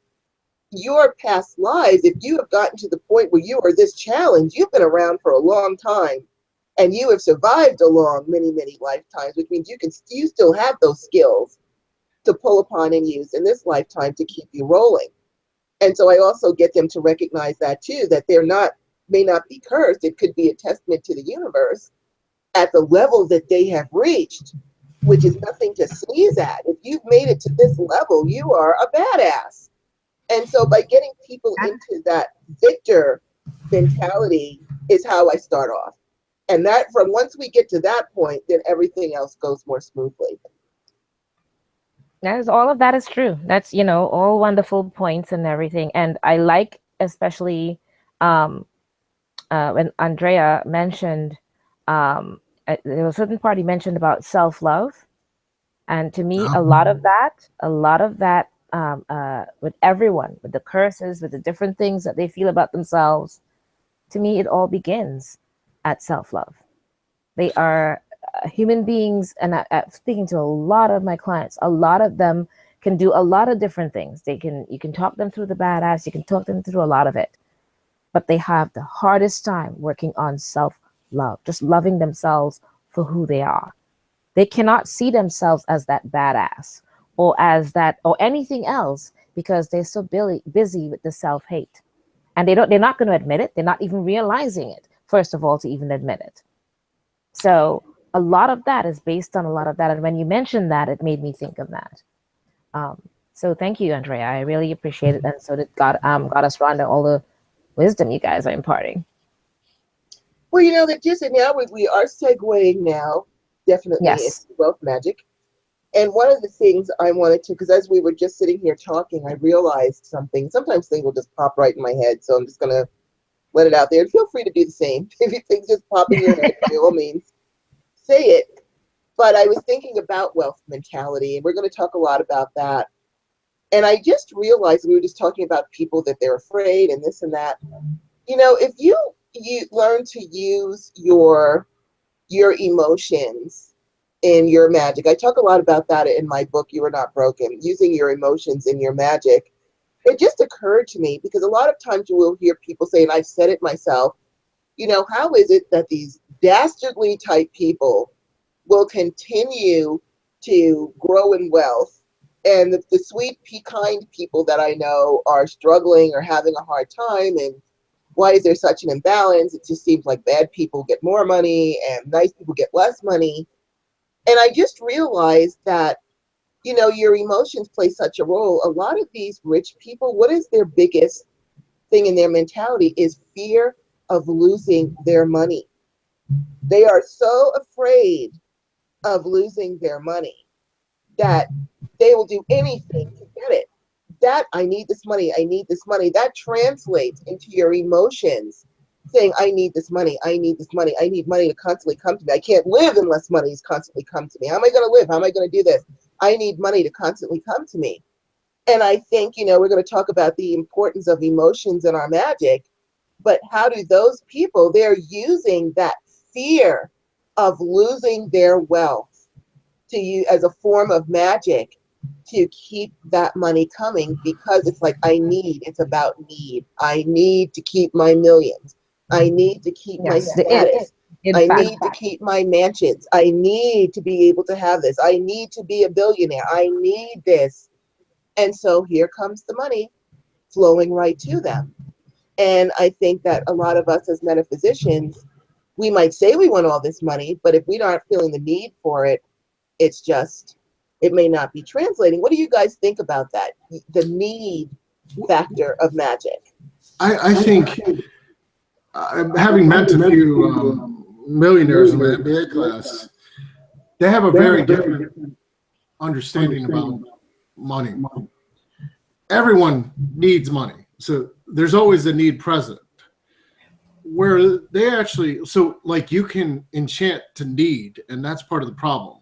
Your past lives, if you have gotten to the point where you are this challenged, you've been around for a long time, and you have survived along many, many lifetimes, which means you still have those skills to pull upon and use in this lifetime to keep you rolling. And so I also get them to recognize that too, that may not be cursed. It could be a testament to the universe at the level that they have reached, which is nothing to sneeze at. If you've made it to this level, you are a badass. And so by getting people into that victor mentality is how I start off. And that, from once we get to that point, then everything else goes more smoothly.
That is, all of that is true. That's, you know, all wonderful points and everything. And I like, especially um, when Andrea mentioned, there was a certain part he mentioned about self-love. And to me, a lot of that, with everyone, with the curses, with the different things that they feel about themselves, to me, it all begins at self-love. They are human beings, and speaking to a lot of my clients, a lot of them can do a lot of different things. You can talk them through the badass, you can talk them through a lot of it, but they have the hardest time working on self-love, just loving themselves for who they are. They cannot see themselves as that badass or as that or anything else, because they're so busy with the self-hate. And they're not going to admit it. They're not even realizing it, first of all, to even admit it. So a lot of that is based on a lot of that. And when you mentioned that, it made me think of that. So thank you, Andrea. I really appreciate it. And so did Goddess Rhonda, all the wisdom you guys are imparting.
Well, you know, that just now we are segueing now, definitely,
Yes.
into wealth magic. And one of the things I wanted to, because as we were just sitting here talking, I realized something. Sometimes things will just pop right in my head, so I'm just going to let it out there. And feel free to do the same. If things just pop in your head, by all means, say it. But I was thinking about wealth mentality, and we're going to talk a lot about that. And I just realized, we were just talking about people that they're afraid and this and that. You know, if you learn to use your emotions in your magic. I talk a lot about that in my book, You Are Not Broken, using your emotions in your magic. It just occurred to me, because a lot of times you will hear people say, and I've said it myself, you know, how is it that these dastardly type people will continue to grow in wealth, and the sweet, kind people that I know are struggling or having a hard time, and why is there such an imbalance? It just seems like bad people get more money and nice people get less money. And I just realized that, you know, your emotions play such a role. A lot of these rich people, what is their biggest thing in their mentality is fear of losing their money. They are so afraid of losing their money that they will do anything to get it. That I need this money, I need this money. That translates into your emotions saying, I need this money, I need this money, I need money to constantly come to me. I can't live unless money is constantly come to me. How am I going to live? How am I going to do this? I need money to constantly come to me. And I think, you know, we're going to talk about the importance of emotions in our magic, but how do those people, they're using that fear of losing their wealth to use as a form of magic to keep that money coming, because it's like, it's about need. I need to keep my millions. I need to keep my status. I need to keep my mansions. I need to be able to have this. I need to be a billionaire. I need this. And so here comes the money flowing right to them. And I think that a lot of us as metaphysicians, we might say we want all this money, but if we aren't feeling the need for it, it's just, it may not be translating. What do you guys think about that? The need factor of magic.
I think, having met a few millionaires in my MBA class, they have a very different understanding about money. Everyone needs money, so there's always a need present. Where they actually, so like you can enchant to need, and that's part of the problem.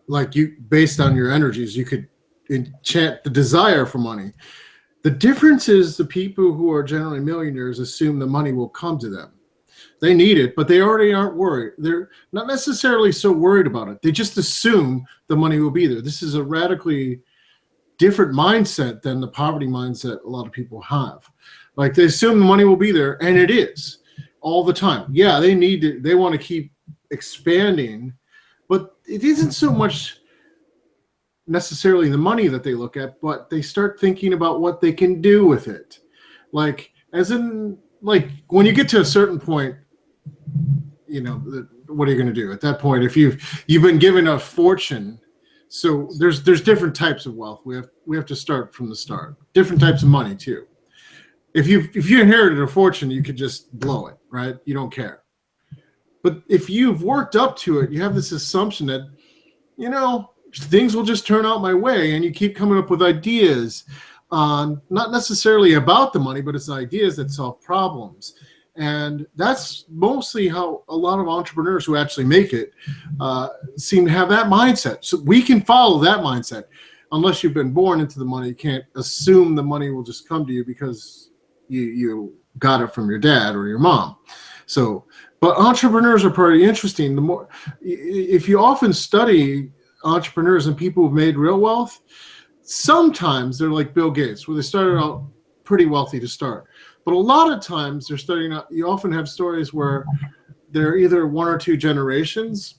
Like you, based on your energies, you could enchant the desire for money. The difference is the people who are generally millionaires assume the money will come to them. They need it, but they already aren't worried. They're not necessarily so worried about it. They just assume the money will be there. This is a radically different mindset than the poverty mindset a lot of people have. Like they assume the money will be there, and it is all the time. Yeah, they need it. They want to keep expanding, but it isn't so much necessarily the money that they look at, but they start thinking about what they can do with it. Like, as in, like when you get to a certain point, you know, what are you going to do at that point? If you've been given a fortune, so there's different types of wealth. We have to start from the start. Different types of money too. If you inherited a fortune, you could just blow it, right? You don't care. But if you've worked up to it, you have this assumption that, you know, things will just turn out my way, and you keep coming up with ideas, not necessarily about the money, but it's ideas that solve problems. And that's mostly how a lot of entrepreneurs who actually make it seem to have that mindset. So we can follow that mindset. Unless you've been born into the money, you can't assume the money will just come to you because you got it from your dad or your mom. So, but entrepreneurs are pretty interesting. The more, if you often study entrepreneurs and people who've made real wealth, sometimes they're like Bill Gates, where they started out pretty wealthy to start. But a lot of times they're starting out, you often have stories where they're either one or two generations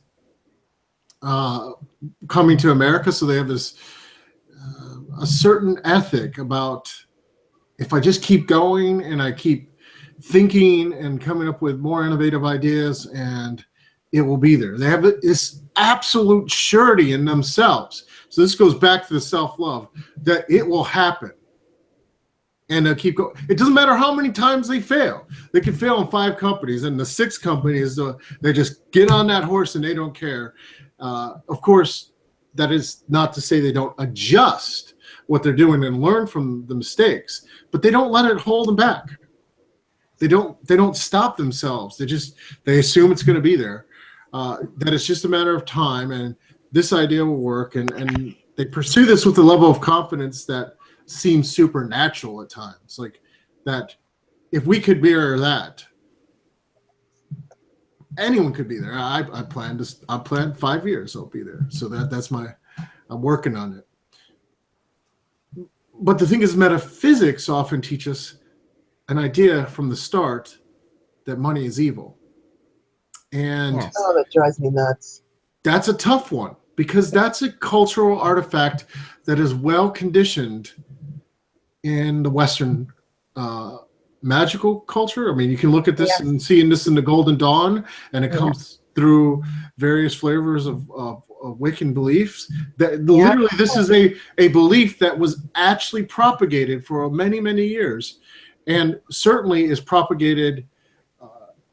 coming to America. So they have this, a certain ethic about, if I just keep going and I keep thinking and coming up with more innovative ideas, and it will be there. They have this absolute surety in themselves. So this goes back to the self-love, that it will happen. And they'll keep going. It doesn't matter how many times they fail. They can fail in 5 companies, and the 6th company is they just get on that horse and they don't care. Of course, that is not to say they don't adjust what they're doing and learn from the mistakes, but they don't let it hold them back. They don't stop themselves. They assume it's going to be there, that it's just a matter of time, and this idea will work, and they pursue this with a level of confidence that seems supernatural at times. Like that, if we could mirror that, anyone could be there. I plan 5 years I'll be there. So I'm working on it. But the thing is, metaphysics often teach us an idea from the start that money is evil. And
oh, that drives me nuts.
That's a tough one, because that's a cultural artifact that is well conditioned in the Western magical culture. I mean, you can look at this and seeing this in the Golden Dawn, and it comes through various flavors of Wiccan beliefs. That literally, this is a belief that was actually propagated for many, many years, and certainly is propagated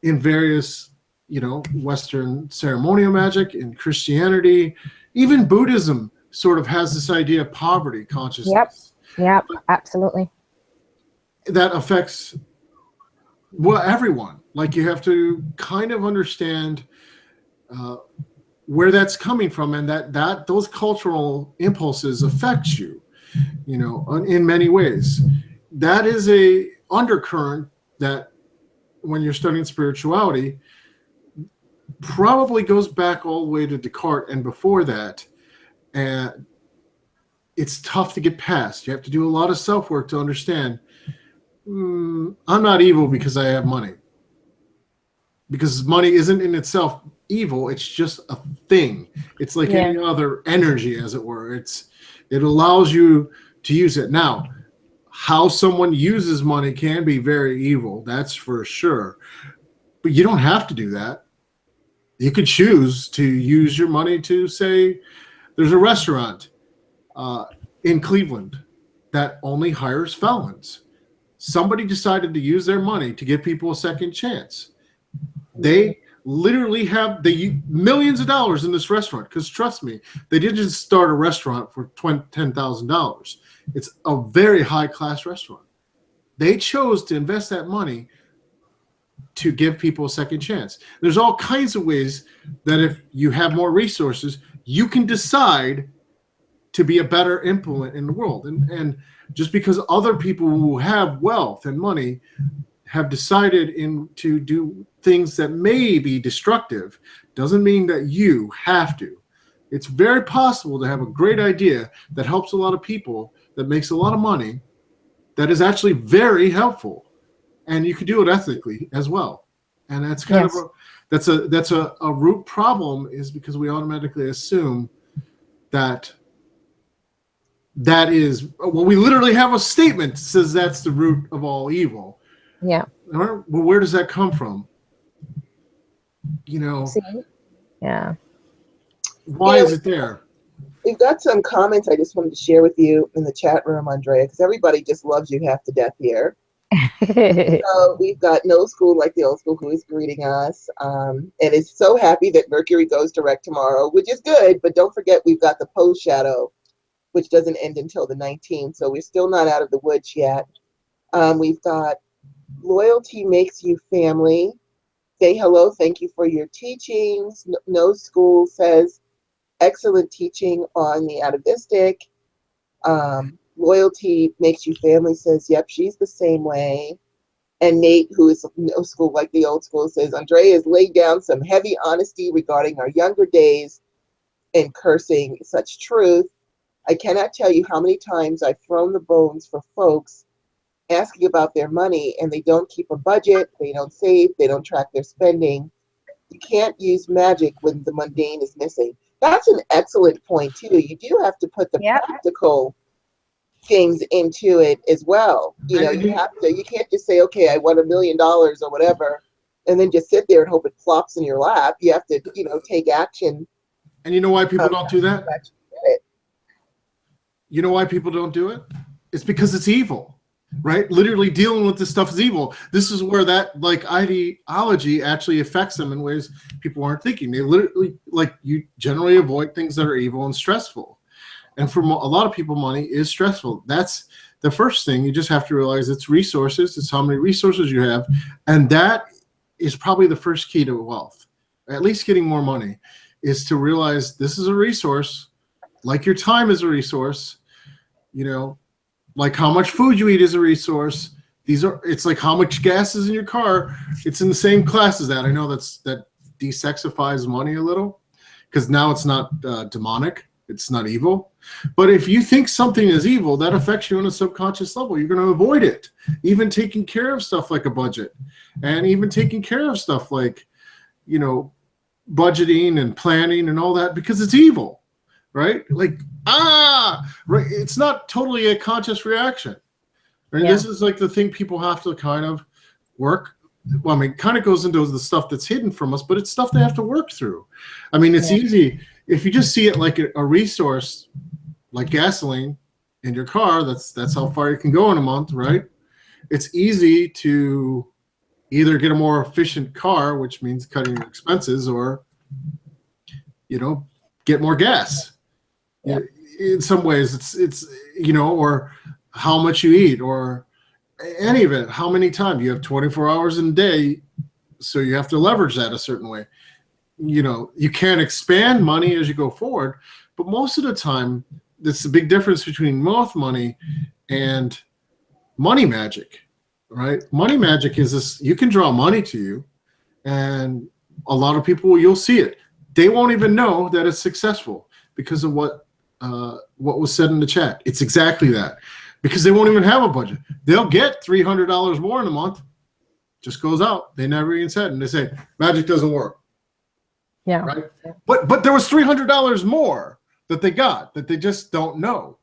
in various, Western ceremonial magic, in Christianity, even Buddhism sort of has this idea of poverty consciousness.
Yep, absolutely.
That affects everyone. Like, you have to kind of understand where that's coming from, and that those cultural impulses affect you, in many ways. That is a undercurrent that, when you're studying spirituality, probably goes back all the way to Descartes and before that, and it's tough to get past. You have to do a lot of self-work to understand, I'm not evil because I have money. Because money isn't in itself evil, it's just a thing. It's like any other energy, as it were. It allows you to use it. Now, how someone uses money can be very evil, that's for sure. But you don't have to do that. You could choose to use your money to, say, there's a restaurant in Cleveland that only hires felons. Somebody decided to use their money to give people a second chance. They literally have millions of dollars in this restaurant, because trust me, they didn't just start a restaurant for $10,000. It's a very high-class restaurant. They chose to invest that money to give people a second chance. There's all kinds of ways that if you have more resources, you can decide to be a better implement in the world. And just because other people who have wealth and money have decided to do things that may be destructive, doesn't mean that you have to. It's very possible to have a great idea that helps a lot of people, that makes a lot of money, that is actually very helpful. And you can do it ethically as well. And that's kind of a root problem, is because we automatically assume that is, well, we literally have a statement that says that's the root of all evil.
Yeah.
Well, where does that come from?
See? Yeah.
Why is it there?
We've got some comments I just wanted to share with you in the chat room, Andrieh, because everybody just loves you half to death here. So we've got No School Like the Old School, who is greeting us, and is so happy that Mercury goes direct tomorrow, which is good, but don't forget we've got the post shadow, which doesn't end until the 19th, so we're still not out of the woods yet. We've got Loyalty Makes You Family. Say hello, thank you for your teachings. No School says, excellent teaching on the Atavistic. Loyalty Makes You Family says, yep, she's the same way. And Nate, who is No School Like the Old School, says, Andrieh has laid down some heavy honesty regarding our younger days and cursing such truth. I cannot tell you how many times I've thrown the bones for folks asking about their money, and they don't keep a budget, they don't save, they don't track their spending. You can't use magic when the mundane is missing. That's an excellent point, too. You do have to put the practical things into it as well. You can't just say, okay, I won $1 million or whatever, and then just sit there and hope it plops in your lap. You have to, take action.
And you know why people don't do that? You know why people don't do it? It's because it's evil. right? Literally dealing with this stuff is evil. This is where that like ideology actually affects them in ways people aren't thinking. They literally, like, you generally avoid things that are evil and stressful. And for a lot of people, money is stressful. That's the first thing. You just have to realize it's resources. It's how many resources you have. And that is probably the first key to wealth, at least getting more money, is to realize this is a resource, like your time is a resource, you know, like how much food you eat is a resource. It's like how much gas is in your car. It's in the same class as that. I know that desexifies money a little, because now it's not demonic. It's not evil. But if you think something is evil, that affects you on a subconscious level. You're going to avoid it. Even taking care of stuff like a budget, and even taking care of stuff like, you know, budgeting and planning and all that, because it's evil, right? Like, right. It's not totally a conscious reaction. And this is like the thing people have to kind of work. Well, I mean, kind of goes into the stuff that's hidden from us, but it's stuff they have to work through. I mean, it's easy. If you just see it like a resource, like gasoline in your car, that's how far you can go in a month, right? It's easy to either get a more efficient car, which means cutting your expenses, or, you know, get more gas. Yeah. In some ways, it's you know, or how much you eat, or any of it. How many times you have 24 hours in a day, so you have to leverage that a certain way. You know, you can't expand money as you go forward, but most of the time, that's the big difference between wealth money and money magic, right? Money magic is this: you can draw money to you, and a lot of people, you'll see it. They won't even know that it's successful because of what was said in the chat. It's exactly that, because they won't even have a budget. They'll get $300 more in a month, just goes out. They never even said, and they say magic doesn't work.
Yeah.
Right. But there was $300 more that they got that they just don't know,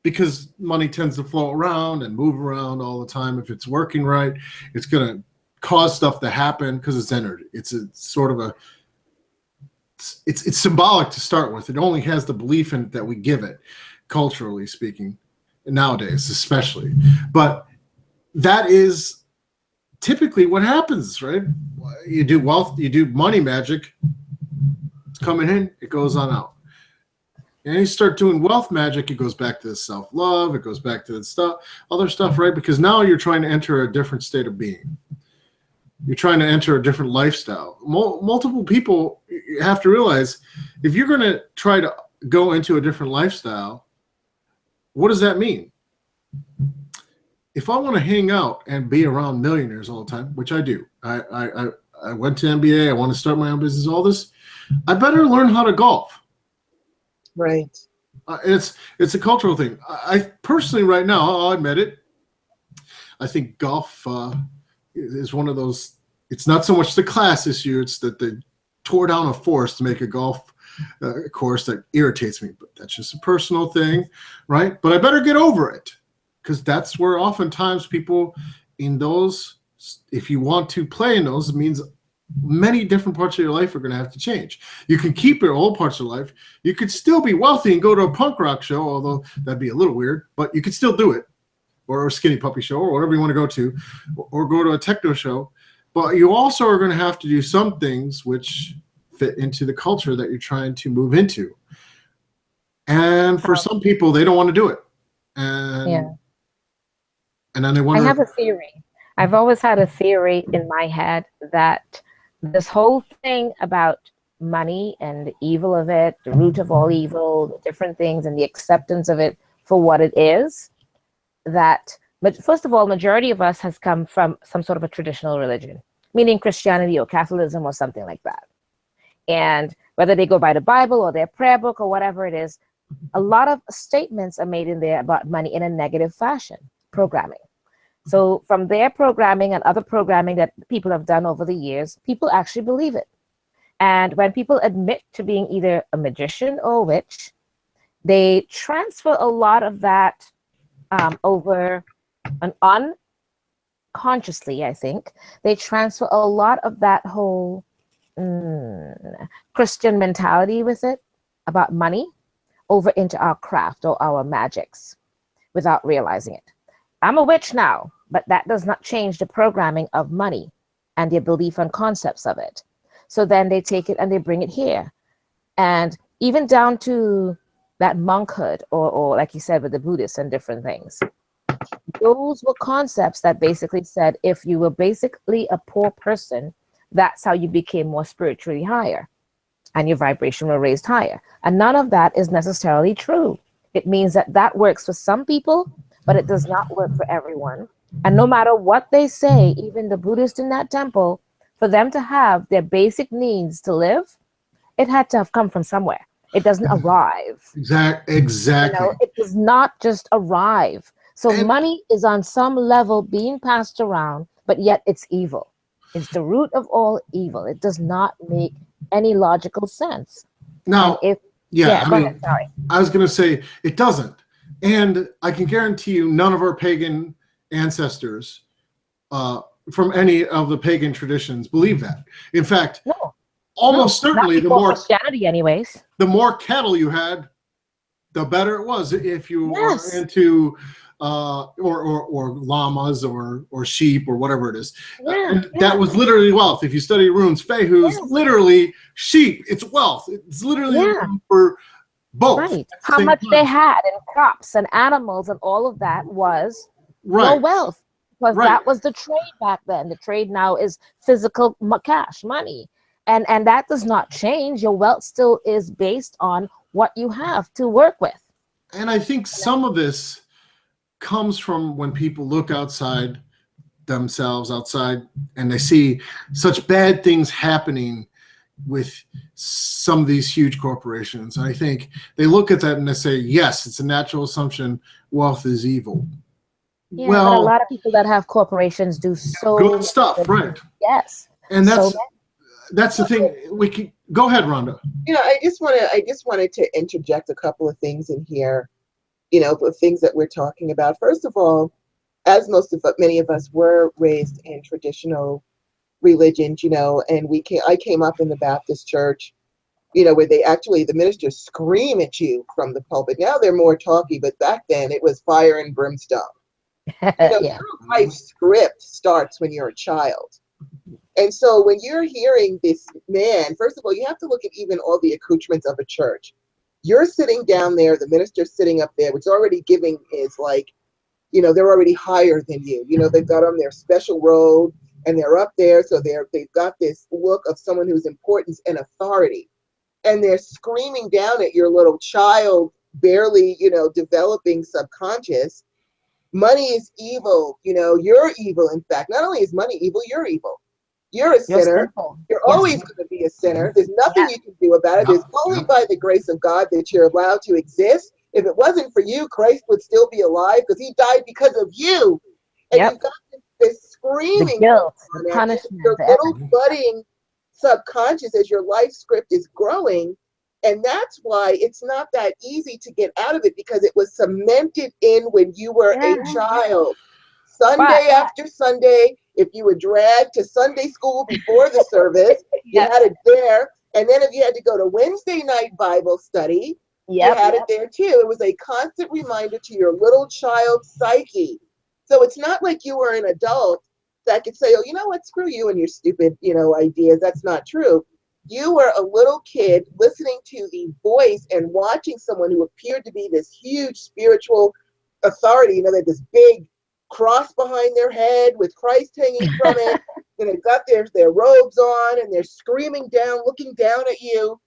because money tends to flow around and move around all the time. If it's working right, it's going to cause stuff to happen because it's energy. It's a sort of it's symbolic to start with. It only has the belief in it that we give it, culturally speaking, nowadays especially. But that is typically what happens, right? You do money magic. It's coming in, it goes on out. And you start doing wealth magic, it goes back to the self-love, it goes back to the other stuff, right? Because now you're trying to enter a different state of being. You're trying to enter a different lifestyle. Multiple people, you have to realize, if you're going to try to go into a different lifestyle, what does that mean? If I want to hang out and be around millionaires all the time, which I do, I went to MBA, I want to start my own business, all this, I better learn how to golf.
Right.
It's a cultural thing. I personally, right now, I'll admit it, I think golf is one of those. It's not so much the class issue; it's that they tore down a forest to make a golf course that irritates me. But that's just a personal thing, right? But I better get over it, because that's where oftentimes people in those, if you want to play in those, it means many different parts of your life are going to have to change. You can keep your old parts of life. You could still be wealthy and go to a punk rock show, although that'd be a little weird, but you could still do it, or a skinny puppy show, or whatever you want to go to, or go to a techno show. But you also are going to have to do some things which fit into the culture that you're trying to move into. And for some people, they don't want to do it. And then they wonder.
I have a theory. I've always had a theory in my head that this whole thing about money and the evil of it, the root of all evil, the different things, and the acceptance of it for what it is, that, but first of all, majority of us has come from some sort of a traditional religion, meaning Christianity or Catholicism or something like that. And whether they go by the Bible or their prayer book or whatever it is, a lot of statements are made in there about money in a negative fashion, programming. So from their programming and other programming that people have done over the years, people actually believe it. And when people admit to being either a magician or a witch, they transfer a lot of that over and unconsciously, I think. They transfer a lot of that whole Christian mentality with it about money over into our craft or our magics without realizing it. I'm a witch now, but that does not change the programming of money and their belief and concepts of it. So then they take it and they bring it here. And even down to that monkhood, or like you said, with the Buddhists and different things. Those were concepts that basically said if you were basically a poor person, that's how you became more spiritually higher and your vibration were raised higher. And none of that is necessarily true. It means that that works for some people, but it does not work for everyone. And no matter what they say, even the Buddhists in that temple, for them to have their basic needs to live, it had to have come from somewhere. It doesn't arrive.
Exactly.
You know, it does not just arrive. So money is on some level being passed around, but yet it's evil. It's the root of all evil. It does not make any logical sense.
Now,
I
was going to say it doesn't. And I can guarantee you none of our pagan ancestors from any of the pagan traditions believe that. In fact, almost certainly the more
Christianity anyways.
The more cattle you had, the better it was. If you were into or llamas or sheep or whatever it is. That was literally wealth. If you study runes, Fehu is literally sheep. It's wealth. It's literally for both.
Right. How much they had in crops and animals and all of that was your wealth. Because that was the trade back then. The trade now is physical cash, money. And that does not change. Your wealth still is based on what you have to work with.
And I think some of this comes from when people look outside themselves, and they see such bad things happening with some of these huge corporations. And I think they look at that and they say, yes, it's a natural assumption, wealth is evil.
Yeah, well, but a lot of people that have corporations do so
good stuff, right?
Yes.
And that's the thing. We can go ahead, Rhonda.
I just wanted to interject a couple of things in here, for things that we're talking about. First of all, as many of us were raised in traditional religions, and I came up in the Baptist church, where the ministers scream at you from the pulpit. Now they're more talky, but back then it was fire and brimstone. Your life script starts when you're a child. And so when you're hearing this man, first of all, you have to look at even all the accoutrements of a church. You're sitting down there, the minister's sitting up there, which already giving is like, they're already higher than you. They've got on their special robe and they're up there. So they've got this look of someone who's importance and authority. And they're screaming down at your little child, barely, developing subconscious. Money is evil. You're evil. In fact, not only is money evil, you're evil. You're a sinner. You're always going to be a sinner. There's nothing you can do about it. It's only by the grace of God that you're allowed to exist. If it wasn't for you, Christ would still be alive because he died because of you. And you've got this screaming,
the guilt, the punishment,
your little budding subconscious as your life script is growing. And that's why it's not that easy to get out of it, because it was cemented in when you were a child. Sunday after Sunday, if you were dragged to Sunday school before the service, you had it there. And then if you had to go to Wednesday night Bible study, you had it there too. It was a constant reminder to your little child psyche. So it's not like you were an adult that could say, oh, you know what, screw you and your stupid, ideas. That's not true. You were a little kid listening to the voice and watching someone who appeared to be this huge spiritual authority. They had this big cross behind their head with Christ hanging from it. And they've got their robes on and they're screaming down, looking down at you.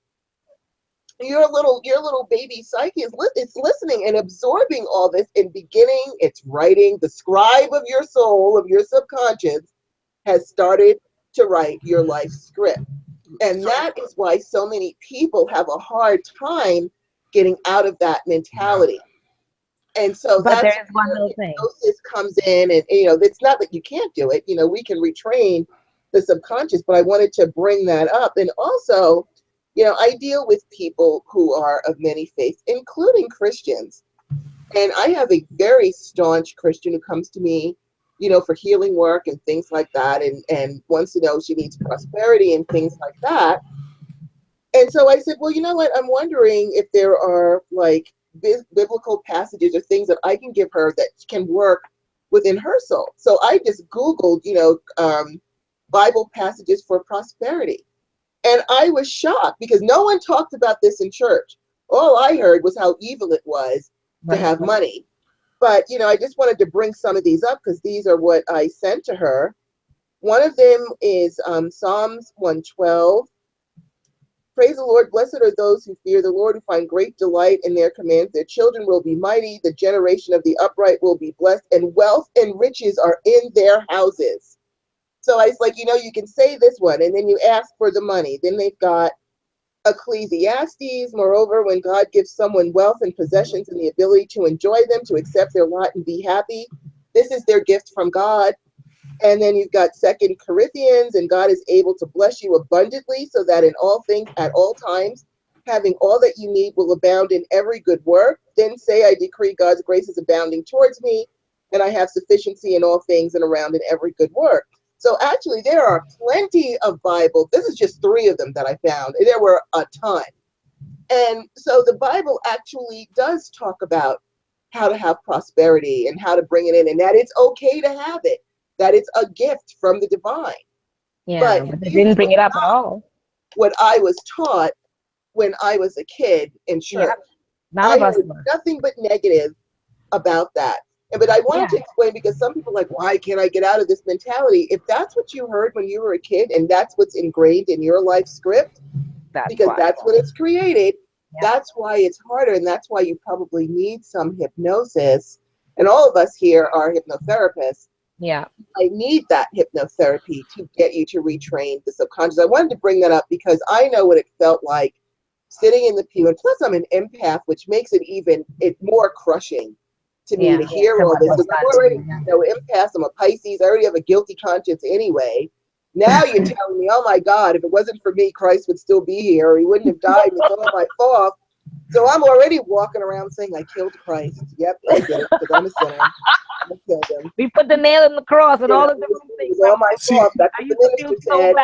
Your little baby psyche is listening and absorbing all this and beginning its writing. The scribe of your soul, of your subconscious, has started to write your life script. And that is why so many people have a hard time getting out of that mentality. And so that's
there's one little thing.
Hypnosis comes in, and it's not that you can't do it. We can retrain the subconscious, but I wanted to bring that up. And also, I deal with people who are of many faiths, including Christians. And I have a very staunch Christian who comes to me, for healing work and things like that, and wants to know she needs prosperity and things like that. And so I said, well, you know what? I'm wondering if there are like biblical passages or things that I can give her that can work within her soul. So I just Googled, Bible passages for prosperity. And I was shocked because no one talked about this in church. All I heard was how evil it was to have money. But, I just wanted to bring some of these up because these are what I sent to her. One of them is Psalms 112. Praise the Lord. Blessed are those who fear the Lord, who find great delight in their commands. Their children will be mighty. The generation of the upright will be blessed, and wealth and riches are in their houses. So I was like, you can say this one, and then you ask for the money. Then they've got Ecclesiastes. Moreover, when God gives someone wealth and possessions and the ability to enjoy them, to accept their lot and be happy, this is their gift from God. And then you've got 2 Corinthians, and God is able to bless you abundantly so that in all things, at all times, having all that you need will abound in every good work. Then say, I decree God's grace is abounding towards me, and I have sufficiency in all things and around in every good work. So actually, there are plenty of Bible. This is just 3 of them that I found. There were a ton. And so the Bible actually does talk about how to have prosperity and how to bring it in, and that it's okay to have it, that it's a gift from the divine.
Yeah, but they didn't bring it up at all.
What I was taught when I was a kid in church.
None of us were.
Nothing but negative about that. But I wanted to explain, because some people are like, why can't I get out of this mentality? If that's what you heard when you were a kid and that's what's ingrained in your life script, that's what it's created, that's why it's harder, and that's why you probably need some hypnosis. And all of us here are hypnotherapists.
Yeah.
I need that hypnotherapy to get you to retrain the subconscious. I wanted to bring that up because I know what it felt like sitting in the pew. And plus I'm an empath, which makes it more crushing to me to hear all this. I'm already empath, I'm a Pisces, I already have a guilty conscience anyway. Now you're telling me, oh my God, if it wasn't for me, Christ would still be here, or he wouldn't have died, and it's all my fault. So I'm already walking around saying, I killed Christ. Yep, I did it, because I'm a sinner. I killed him.
We put the nail in the cross and all the different things.
It's all my fault. That's what the minister said.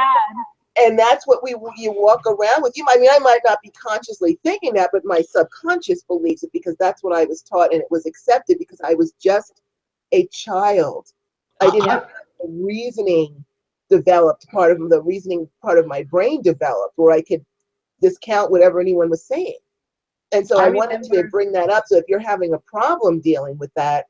And that's what you walk around with. I might not be consciously thinking that, but my subconscious believes it, because that's what I was taught, and it was accepted because I was just a child. I didn't have the reasoning developed, part of my brain developed, where I could discount whatever anyone was saying. And so I wanted to bring that up. So if you're having a problem dealing with that,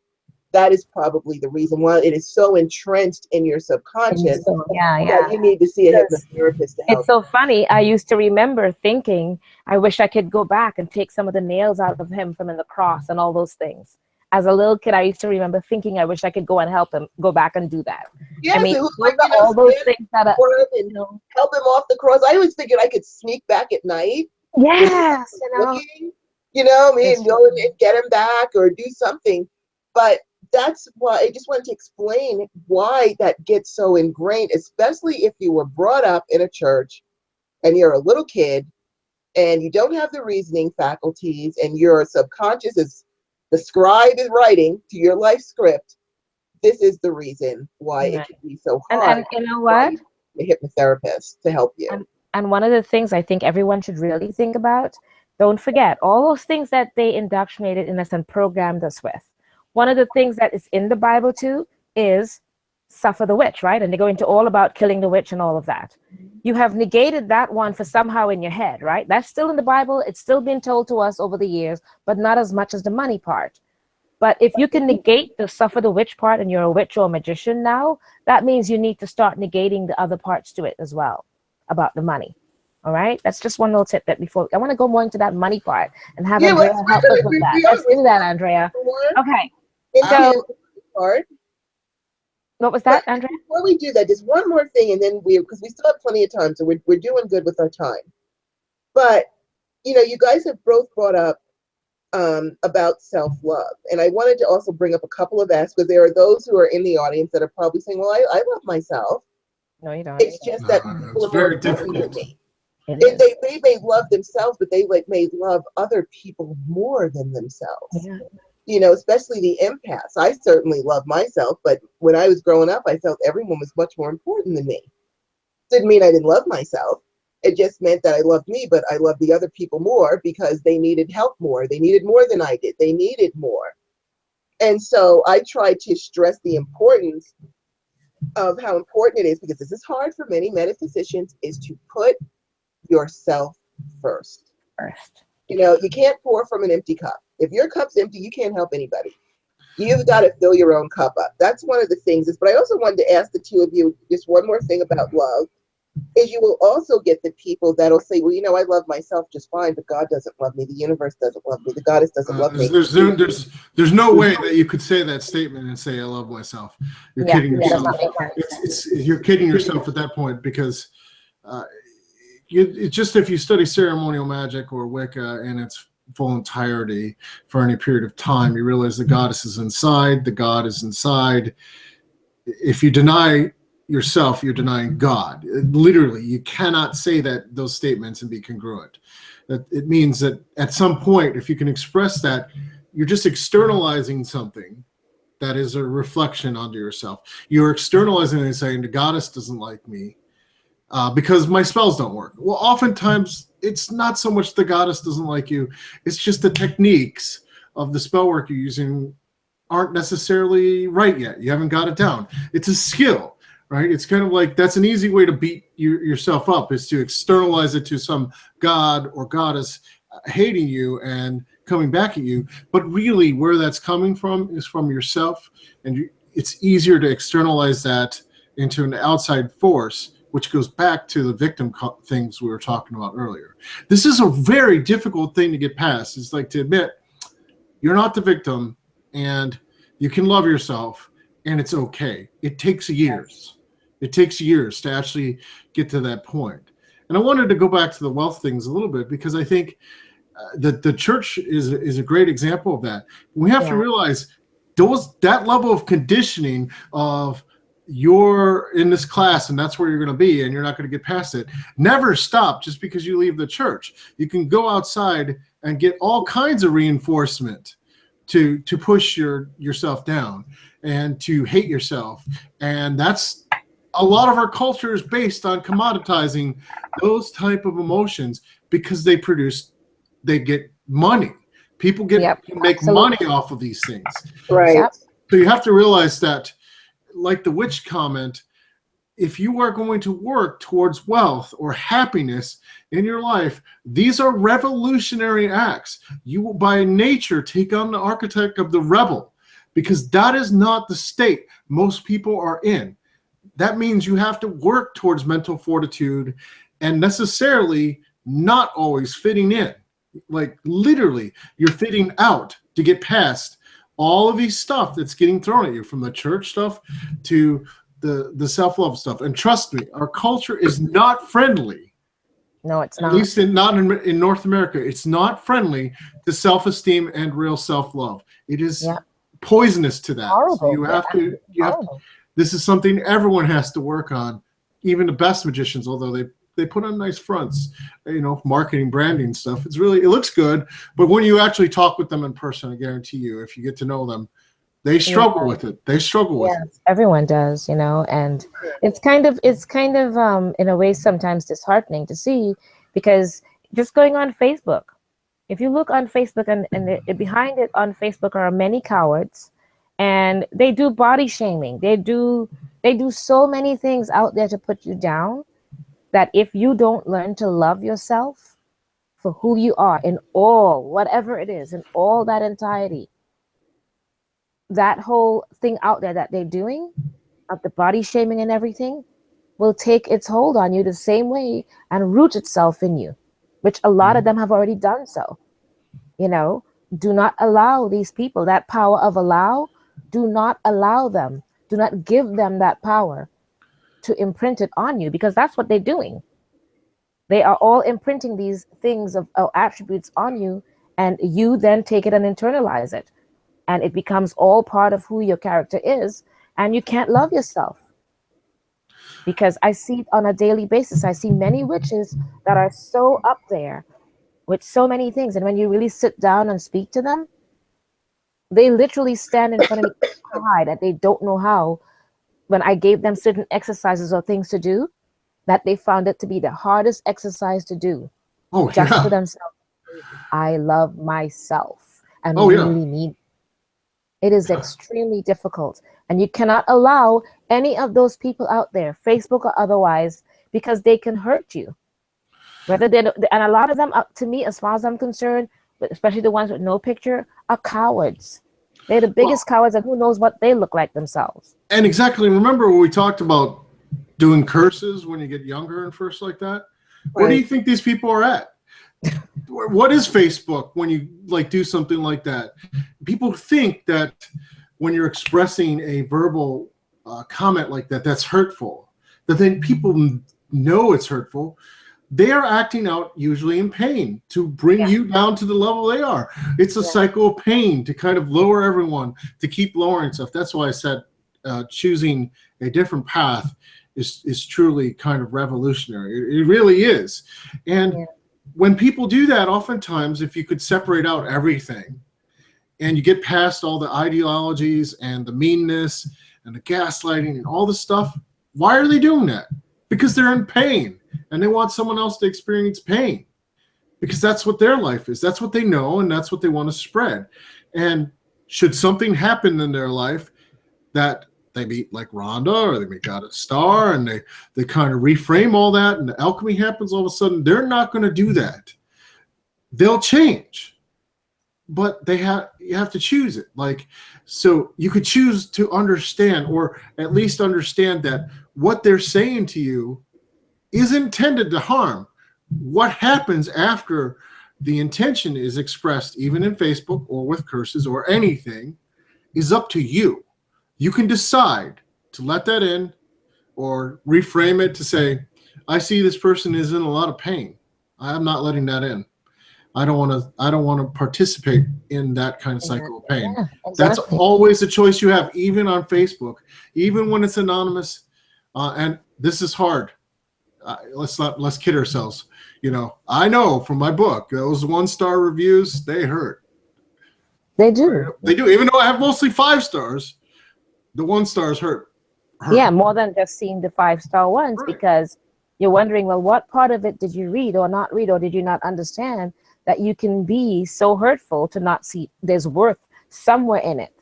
that is probably the reason why it is so entrenched in your subconscious. That you need to see a hypnotherapist to help.
It's so funny. I used to remember thinking, I wish I could go back and take some of the nails out of him from in the cross and all those things. As a little kid, I used to remember thinking, I wish I could go and help him, go back and do that.
Yes,
I mean,
all those things that help him off the cross. I always figured I could sneak back at night.
Yes,
and go and get him back or do something. But that's why I just wanted to explain why that gets so ingrained, especially if you were brought up in a church and you're a little kid and you don't have the reasoning faculties, and your subconscious is, the scribe is writing to your life script. This is the reason why it can be so hard.
And you know what?
A hypnotherapist to help you.
And one of the things I think everyone should really think about, don't forget all those things that they indoctrinated in us and programmed us with. One of the things that is in the Bible too is suffer the witch, right? And they go into all about killing the witch and all of that. You have negated that one for somehow in your head, right? That's still in the Bible. It's still been told to us over the years, but not as much as the money part. But if you can negate the suffer the witch part and you're a witch or a magician now, that means you need to start negating the other parts to it as well about the money. All right? That's just one little tip that before I want to go more into that money part and have Andrea help us with that. Let's do that, Andrea. Okay. So, what was that, Andrea?
Before we do that, just one more thing, and then because we still have plenty of time, so we're doing good with our time. But you guys have both brought up about self-love, and I wanted to also bring up a couple of aspects, because there are those who are in the audience that are probably saying, "Well, I love myself."
No, you don't.
It's just that people
it's very difficult.
They may love themselves, but they may love other people more than themselves. Yeah. Especially the empaths. I certainly love myself, but when I was growing up, I felt everyone was much more important than me. Didn't mean I didn't love myself. It just meant that I loved me, but I loved the other people more because they needed help more. They needed more than I did. They needed more. And so I try to stress the importance of how important it is, because this is hard for many metaphysicians, is to put yourself first. You know, you can't pour from an empty cup. If your cup's empty, you can't help anybody. You've got to fill your own cup up. That's one of the things. But I also wanted to ask the two of you just one more thing about love, is you will also get the people that'll say, well, you know, I love myself just fine, but God doesn't love me. The universe doesn't love me. The goddess doesn't love me.
There's no way that you could say that statement and say, I love myself. You're kidding yourself. You're kidding yourself at that point, because it's just, if you study ceremonial magic or Wicca in its full entirety for any period of time, you realize the goddess is inside, the God is inside. If you deny yourself, you're denying God. Literally, you cannot say those statements and be congruent. It means that at some point, if you can express that, you're just externalizing something that is a reflection onto yourself. You're externalizing and saying, the goddess doesn't like me because my spells don't work. Well, oftentimes it's not so much the goddess doesn't like you, it's just the techniques of the spell work you're using aren't necessarily right yet. You haven't got it down. It's a skill, right? It's kind of like, that's an easy way to beat yourself up, is to externalize it to some god or goddess hating you and coming back at you. But really, where that's coming from is from yourself, and it's easier to externalize that into an outside force, which goes back to the victim things we were talking about earlier. This is a very difficult thing to get past. It's like to admit you're not the victim, and you can love yourself, and it's okay. It takes years. It takes years to actually get to that point. And I wanted to go back to the wealth things a little bit, because I think that the church is a great example of that. We have to realize that level of conditioning of, you're in this class and that's where you're going to be and you're not going to get past it, never stop just because you leave the church. You can go outside and get all kinds of reinforcement to push yourself down and to hate yourself. And that's a lot of our culture is based on commoditizing those type of emotions, because they get money. People make money off of these things.
Right.
So you have to realize that, like the witch comment, if you are going to work towards wealth or happiness in your life, these are revolutionary acts. You will by nature take on the archetype of the rebel, because that is not the state most people are in. That means you have to work towards mental fortitude and necessarily not always fitting in. Like literally, you're fitting out to get past all of these stuff that's getting thrown at you, from the church stuff to the self-love stuff. And trust me, our culture is not friendly.
No, it's not.
At least not in North America. It's not friendly to self-esteem and real self-love. It is poisonous to that.
Horrible.
So you have to. This is something everyone has to work on. Even the best magicians, although they put on nice fronts, marketing, branding stuff. It looks good, but when you actually talk with them in person, I guarantee you, if you get to know them, they struggle with it. They struggle with it.
Everyone does, and it's kind of in a way sometimes disheartening to see, because just going on Facebook, if you look on Facebook and behind it on Facebook are many cowards, and they do body shaming. They do so many things out there to put you down, that if you don't learn to love yourself for who you are in all, whatever it is, in all that entirety, that whole thing out there that they're doing, of the body shaming and everything, will take its hold on you the same way and root itself in you, which a lot of them have already done so. Do not allow these people that power of allow. Do not allow them. Do not give them that power to imprint it on you, because that's what they're doing. They are all imprinting these things of attributes on you, and you then take it and internalize it, and it becomes all part of who your character is, and you can't love yourself. Because I see it on a daily basis. I see many witches that are so up there with so many things, and when you really sit down and speak to them, they literally stand in front of me and cry that they don't know how, when I gave them certain exercises or things to do, that they found it to be the hardest exercise to do. For themselves. I love myself and really need. It is extremely difficult. And you cannot allow any of those people out there, Facebook or otherwise, because they can hurt you. Whether they and a lot of them, to me, as far as I'm concerned, but especially the ones with no picture, are cowards. They're the biggest cowards, and who knows what they look like themselves.
And exactly, remember when we talked about doing curses when you get younger and first like that? Right. Where do you think these people are at? What is Facebook when you like do something like that? People think that when you're expressing a verbal comment like that, that's hurtful. But then people know it's hurtful. They are acting out usually in pain to bring you down to the level they are. It's a cycle of pain to kind of lower everyone, to keep lowering stuff. That's why I said choosing a different path is truly kind of revolutionary. It really is. And when people do that, oftentimes, if you could separate out everything and you get past all the ideologies and the meanness and the gaslighting and all the stuff, why are they doing that? Because they're in pain and they want someone else to experience pain because that's what their life is. That's what they know and that's what they want to spread. And should something happen in their life that they meet like Rhonda or they may got a star and they kind of reframe all that and the alchemy happens all of a sudden, they're not going to do that. They'll change, but you have to choose it. Like, so you could choose to understand or at least understand that what they're saying to you is intended to harm. What happens after the intention is expressed, even in Facebook or with curses or anything, is up to you. You can decide to let that in or reframe it to say, I see this person is in a lot of pain. I'm not letting that in. I don't want to participate in that kind of cycle of pain. Yeah, exactly. That's always a choice you have, even on Facebook, even when it's anonymous. And this is hard. Let's kid ourselves. You know, I know from my book, those 1-star reviews, they hurt.
They do.
They do. Even though I have mostly 5 stars, the 1-stars hurt.
Yeah, more than just seeing the 5-star ones, right. Because you're wondering, well, what part of it did you read or not read, or did you not understand that you can be so hurtful to not see there's worth somewhere in it,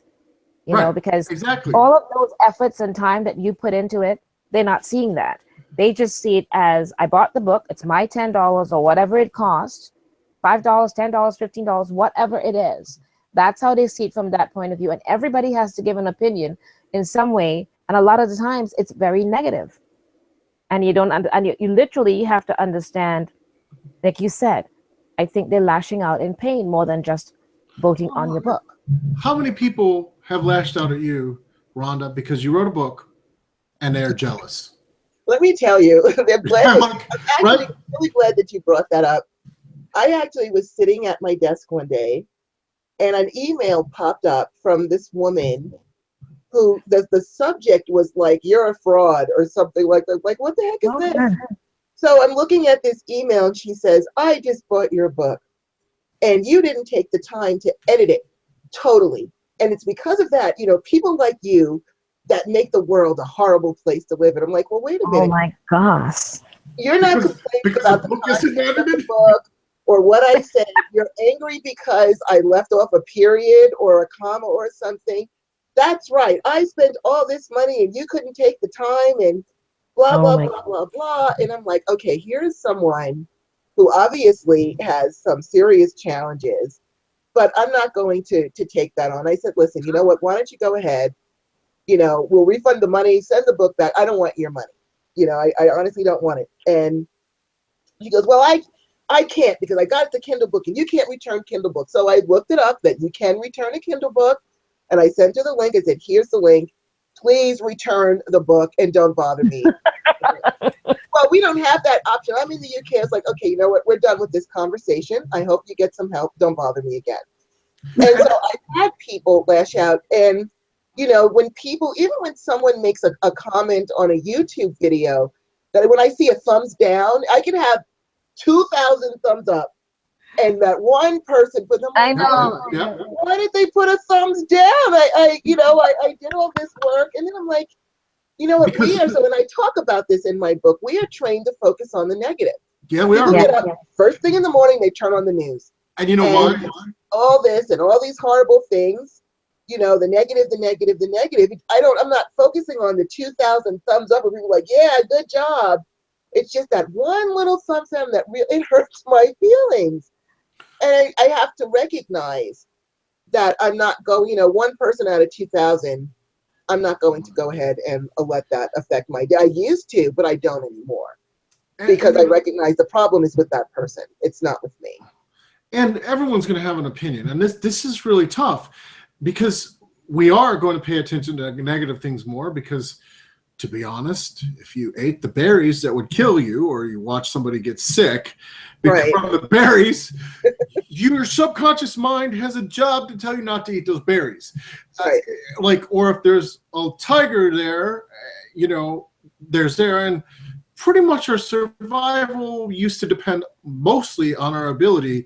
you know, because all of those efforts and time that you put into it, they're not seeing that. They just see it as, I bought the book, it's my $10 or whatever it cost, $5, $10, $15, whatever it is. That's how they see it from that point of view. And everybody has to give an opinion in some way. And a lot of the times it's very negative. And you literally have to understand, like you said, I think they're lashing out in pain more than just voting on your book.
How many people have lashed out at you, Rhonda, because you wrote a book and they're jealous?
Let me tell you, I'm actually really glad that you brought that up. I actually was sitting at my desk one day and an email popped up from this woman who the subject was like, you're a fraud or something like that. Like, what the heck is this? So I'm looking at this email and she says, I just bought your book and you didn't take the time to edit it totally. And it's because of that, you know, people like you that make the world a horrible place to live in. I'm like, well, wait a minute.
Oh my gosh.
You're not complaining about the content of the book or what I said. You're angry because I left off a period or a comma or something. That's right. I spent all this money and you couldn't take the time and blah, blah, blah, blah, blah. And I'm like, okay, here's someone who obviously has some serious challenges, but I'm not going to take that on. I said, listen, you know what? Why don't you go ahead? You know, we'll refund the money, send the book back. I don't want your money. You know, I honestly don't want it. And she goes, well, I can't because I got the Kindle book and you can't return Kindle book. So I looked it up that you can return a Kindle book. And I sent her the link. I said, here's the link. Please return the book and don't bother me. Well, we don't have that option. I'm in the UK. I was like, okay, you know what? We're done with this conversation. I hope you get some help. Don't bother me again. And so I had people lash out. And, you know, when people, even when someone makes a comment on a YouTube video, that when I see a thumbs down, I can have 2,000 thumbs up. And that one person put them.
I know.
Why did they put a thumbs down? I did all this work, and then I'm like, you know what? So when I talk about this in my book, we are trained to focus on the negative.
Yeah, we
People
are.
Get up first thing in the morning, they turn on the news.
And you know why?
All this and all these horrible things. you know, the negative, the negative, the negative. I'm not focusing on the 2,000 thumbs up of people like, yeah, good job. It's just that one little something that really, it hurts my feelings. And I have to recognize that I'm not going, you know, one person out of 2,000, I'm not going to go ahead and let that affect my day. I used to, but I don't anymore. Because I recognize the problem is with that person. It's not with me.
And everyone's going to have an opinion. And this is really tough because we are going to pay attention to negative things more because, to be honest, if you ate the berries that would kill you or you watch somebody get sick from the berries, your subconscious mind has a job to tell you not to eat those berries. Like, or if there's a tiger there, you know, there's there. And pretty much our survival used to depend mostly on our ability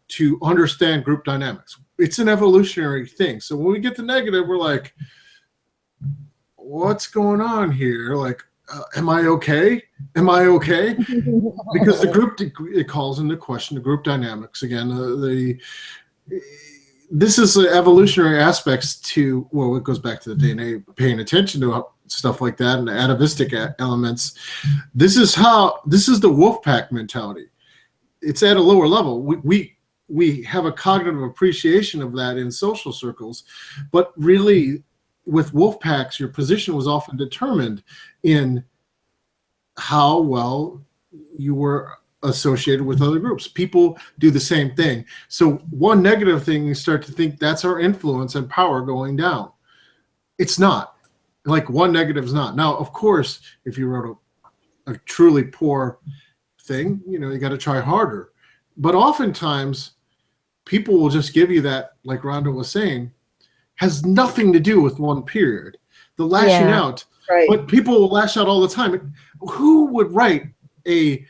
to understand group dynamics. It's an evolutionary thing. So when we get the negative, we're like, what's going on here? Like, am I okay? Am I okay? Because the group, it calls into question the group dynamics. Again, this is the evolutionary aspects to, well, it goes back to the DNA, paying attention to stuff like that and the atavistic elements. This is the wolf pack mentality. It's at a lower level. We have a cognitive appreciation of that in social circles, but really with wolf packs, your position was often determined in how well you were associated with other groups. People do the same thing. So one negative thing, you start to think that's our influence and power going down. It's not. Like one negative is not. Now, of course, if you wrote a truly poor thing, you know, you got to try harder. But oftentimes, people will just give you that, like Rhonda was saying, has nothing to do with one period. The lashing out, but people will lash out all the time. Who would write a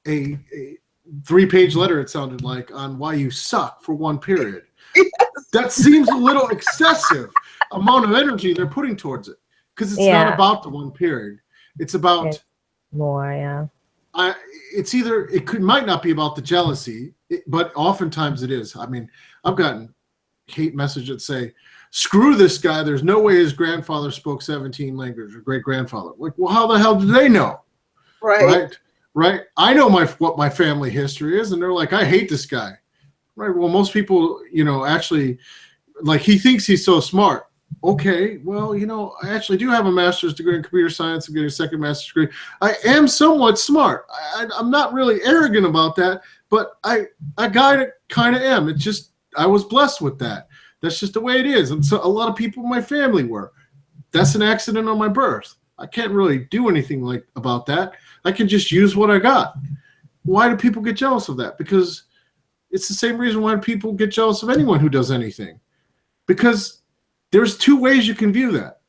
3-page letter, it sounded like, on why you suck for one period? That seems a little excessive amount of energy they're putting towards it, because it's not about the one period. It's about
more.
It's either might not be about the jealousy, but oftentimes it is. I mean, I've gotten hate messages that say, "Screw this guy. There's no way his grandfather spoke 17 languages or great grandfather." Like, well, how the hell do they know? Right. I know what my family history is, and they're like, "I hate this guy." Right. Well, most people, you know, actually, like, he thinks he's so smart. Okay, well, you know, I actually do have a master's degree in computer science. I'm getting a second master's degree. I am somewhat smart. I'm not really arrogant about that, but I kind of am. It's just, I was blessed with that. That's just the way it is. And so a lot of people in my family were. That's an accident on my birth. I can't really do anything about that. I can just use what I got. Why do people get jealous of that? Because it's the same reason why people get jealous of anyone who does anything. Because there's two ways you can view that.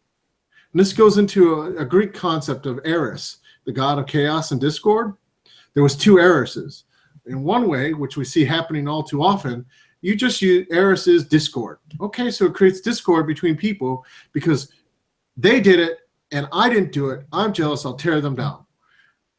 And this goes into a Greek concept of Eris, the god of chaos and discord. There was two Erises. In one way, which we see happening all too often, you just use Eris is discord. Okay, so it creates discord between people because they did it and I didn't do it. I'm jealous. I'll tear them down.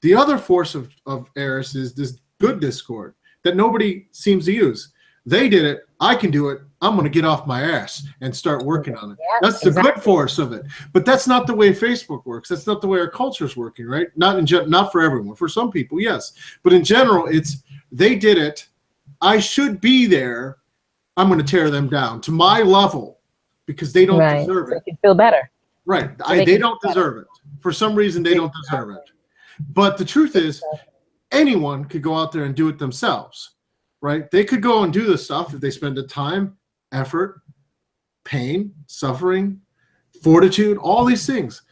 The other force of Eris is this good discord that nobody seems to use. They did it. I can do it. I'm going to get off my ass and start working on it. That's the good force of it. But that's not the way Facebook works. That's not the way our culture is working, right? Not for everyone. For some people, yes. But in general, it's they did it. I should be there. I'm going to tear them down to my level because they don't deserve it.
So you feel better.
Right. They don't deserve it. For some reason, they don't deserve it. But the truth is, anyone could go out there and do it themselves, right? They could go and do this stuff if they spend the time, effort, pain, suffering, fortitude, all these things.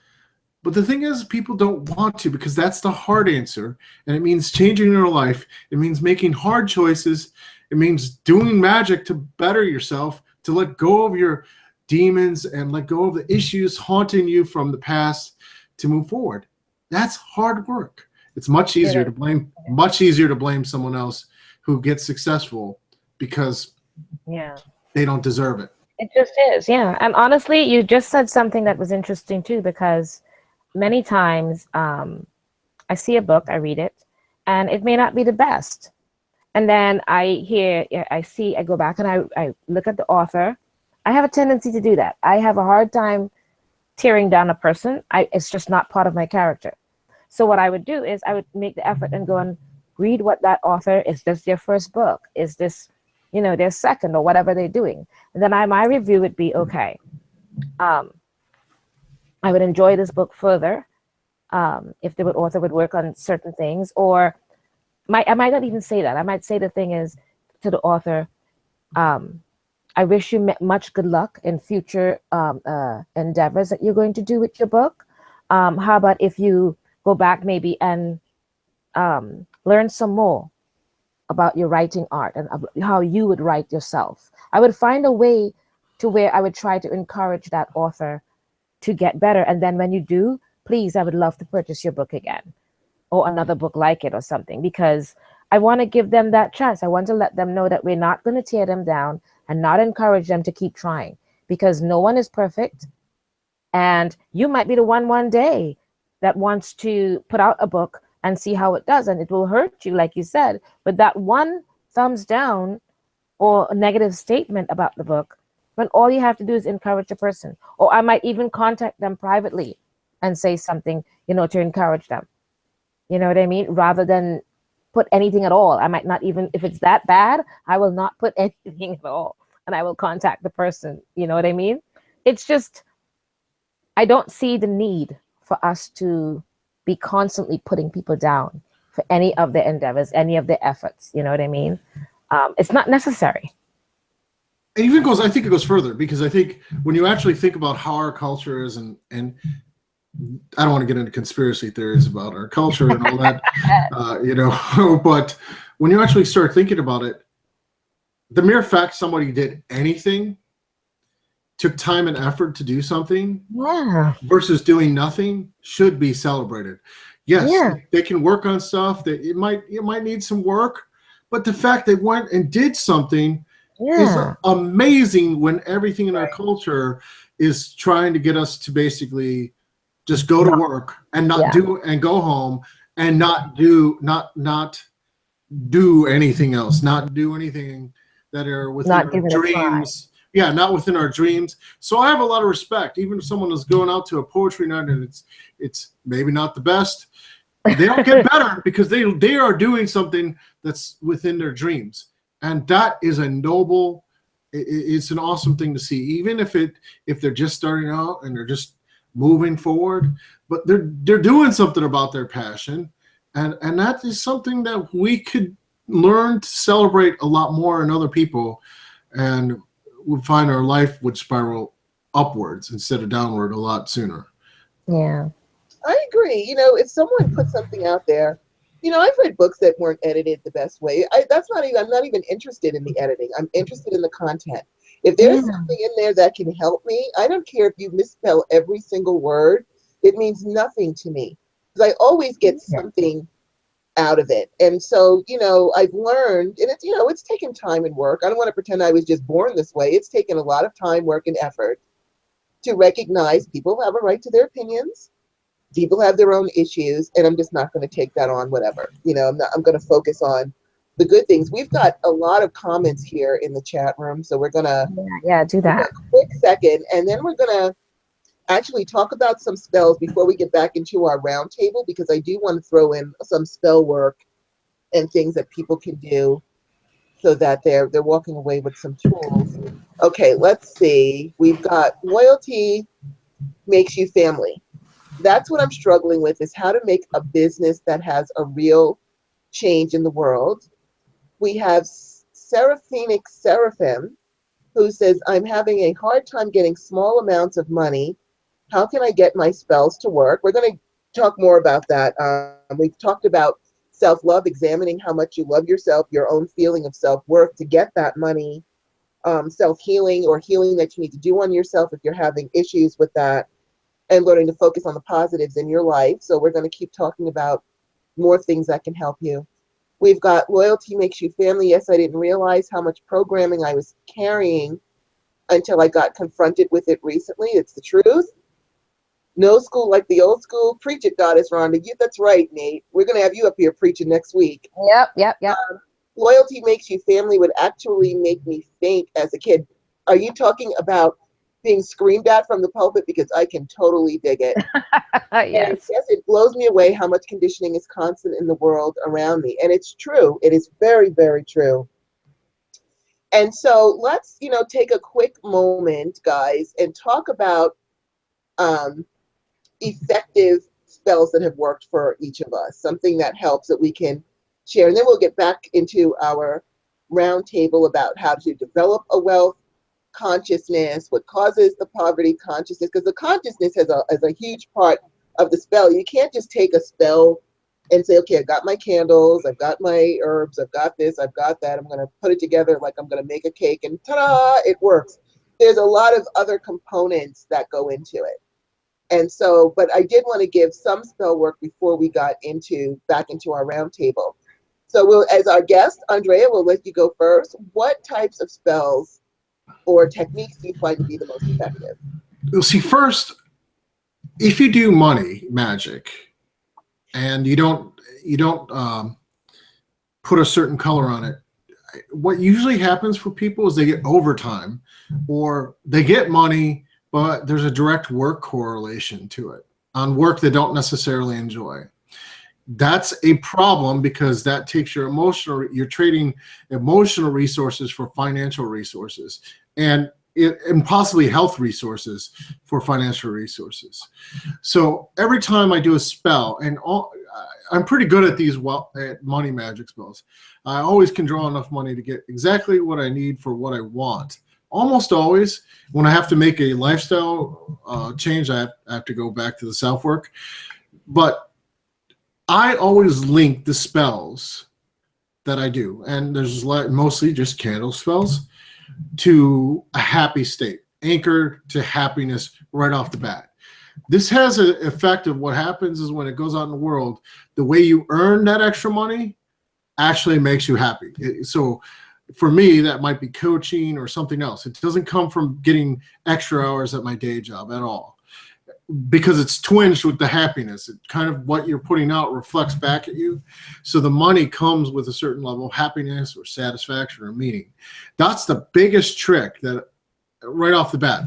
But the thing is, people don't want to because that's the hard answer. And it means changing your life. It means making hard choices. It means doing magic to better yourself, to let go of your demons and let go of the issues haunting you from the past to move forward. That's hard work. It's much easier to blame someone else who gets successful because they don't deserve it.
It just is, yeah. And honestly, you just said something that was interesting too, because many times I see a book, I read it, and it may not be the best. And then I go back and I look at the author, I have a tendency to do that. I have a hard time tearing down a person. It's just not part of my character. So what I would do is I would make the effort and go and read what that author, is this their first book? Is this, their second or whatever they're doing? And then my review would be, okay, I would enjoy this book further if the author would work on certain things, or I might not even say that. I might say the thing is to the author, I wish you much good luck in future endeavors that you're going to do with your book. How about if you go back maybe and learn some more about your writing art and how you would write yourself. I would find a way to where I would try to encourage that author to get better. And then when you do, please, I would love to purchase your book again or another book like it or something, because I want to give them that chance. I want to let them know that we're not going to tear them down and not encourage them to keep trying, because no one is perfect. And you might be the one day that wants to put out a book and see how it does. And it will hurt you, like you said. But that one thumbs down or a negative statement about the book, when all you have to do is encourage the person. Or I might even contact them privately and say something, to encourage them. You know what I mean? Rather than put anything at all. I might not even, if it's that bad, I will not put anything at all. And I will contact the person. You know what I mean? It's just, I don't see the need for us to be constantly putting people down for any of their endeavors, any of their efforts. You know what I mean? It's not necessary.
It even goes, I think it goes further, because I think when you actually think about how our culture is, and I don't want to get into conspiracy theories about our culture and all that, but when you actually start thinking about it, the mere fact somebody did anything, took time and effort to do something, versus doing nothing, should be celebrated. Yes, they can work on stuff that it might need some work, but the fact they went and did something is amazing, when everything in our culture is trying to get us to basically just go to work and not do, and go home and not do anything else, not do anything that are within our dreams. Yeah, not within our dreams. So I have a lot of respect, even if someone is going out to a poetry night and it's maybe not the best, they don't get better because they are doing something that's within their dreams. And that is a noble, it's an awesome thing to see, even if they're just starting out and they're just moving forward, but they're doing something about their passion. And that is something that we could learn to celebrate a lot more in other people, and would find our life would spiral upwards instead of downward a lot sooner.
Yeah.
I agree. If someone puts something out there, I've read books that weren't edited the best way. I'm not even interested in the editing. I'm interested in the content. If there's something in there that can help me, I don't care if you misspell every single word. It means nothing to me, because I always get something out of it. And so, I've learned, and it's taken time and work. I don't want to pretend I was just born this way. It's taken a lot of time, work, and effort to recognize people have a right to their opinions. People have their own issues, and I'm just not going to take that on, whatever. I'm going to focus on the good things. We've got a lot of comments here in the chat room, so we're going to
do that.
A quick second, and then we're going to actually talk about some spells before we get back into our round table, because I do want to throw in some spell work and things that people can do so that they're walking away with some tools. Okay, let's see. We've got loyalty makes you family. That's what I'm struggling with, is how to make a business that has a real change in the world. We have Seraphinic Seraphim, who says, I'm having a hard time getting small amounts of money. How can I get my spells to work? We're going to talk more about that. We've talked about self-love, examining how much you love yourself, your own feeling of self-worth to get that money, self-healing or healing that you need to do on yourself if you're having issues with that, and learning to focus on the positives in your life. So we're going to keep talking about more things that can help you. We've got loyalty makes you family. Yes, I didn't realize how much programming I was carrying until I got confronted with it recently. It's the truth. No school like the old school. Preach it, Goddess Rhonda. That's right, Nate. We're going to have you up here preaching next week.
Yep.
Loyalty makes you family would actually make me faint as a kid. Are you talking about being screamed at from the pulpit? Because I can totally dig it. And
Yes.
yes, it blows me away how much conditioning is constant in the world around me. And it's true. It is very, very true. And so let's, take a quick moment, guys, and talk about effective spells that have worked for each of us, something that helps that we can share. And then we'll get back into our roundtable about how to develop a wealth consciousness, what causes the poverty consciousness, because the consciousness has a huge part of the spell. You can't just take a spell and say, okay, I've got my candles, I've got my herbs, I've got this, I've got that. I'm going to put it together like I'm going to make a cake and ta-da, it works. There's a lot of other components that go into it. And so, but I did want to give some spell work before we got back into our roundtable. So as our guest, Andrieh, we'll let you go first. What types of spells or techniques do you find to be the most effective?
You'll see, first, if you do money magic and you don't put a certain color on it, what usually happens for people is they get overtime, or they get money, but there's a direct work correlation to it on work they don't necessarily enjoy. That's a problem, because that takes you're trading emotional resources for financial resources, and possibly health resources for financial resources. So every time I do a spell, and I'm pretty good at these at money magic spells, I always can draw enough money to get exactly what I need for what I want. Almost always, when I have to make a lifestyle change, I have to go back to the self-work. But I always link the spells that I do, and there's mostly just candle spells, to a happy state, anchored to happiness right off the bat. This has an effect of what happens is when it goes out in the world, the way you earn that extra money actually makes you happy. So for me, that might be coaching or something else. It doesn't come from getting extra hours at my day job at all, because it's twinged with the happiness. It kind of, what you're putting out reflects back at you. So the money comes with a certain level of happiness or satisfaction or meaning. That's the biggest trick, that right off the bat.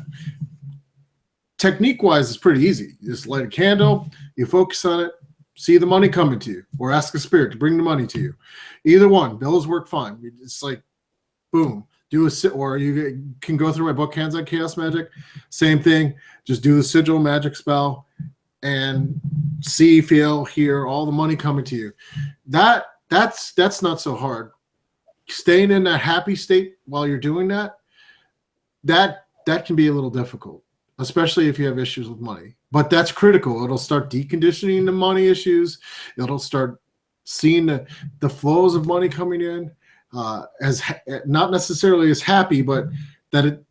Technique-wise, it's pretty easy. You just light a candle, you focus on it, see the money coming to you, or ask a spirit to bring the money to you. Either one, those work fine. It's like, boom. Or you can go through my book, Hands on Chaos Magic. Same thing. Just do the sigil magic spell and see, feel, hear all the money coming to you. That's not so hard. Staying in that happy state while you're doing that can be a little difficult, especially if you have issues with money. But that's critical. It'll start deconditioning the money issues. It'll start seeing the flows of money coming in. As not necessarily as happy, but that it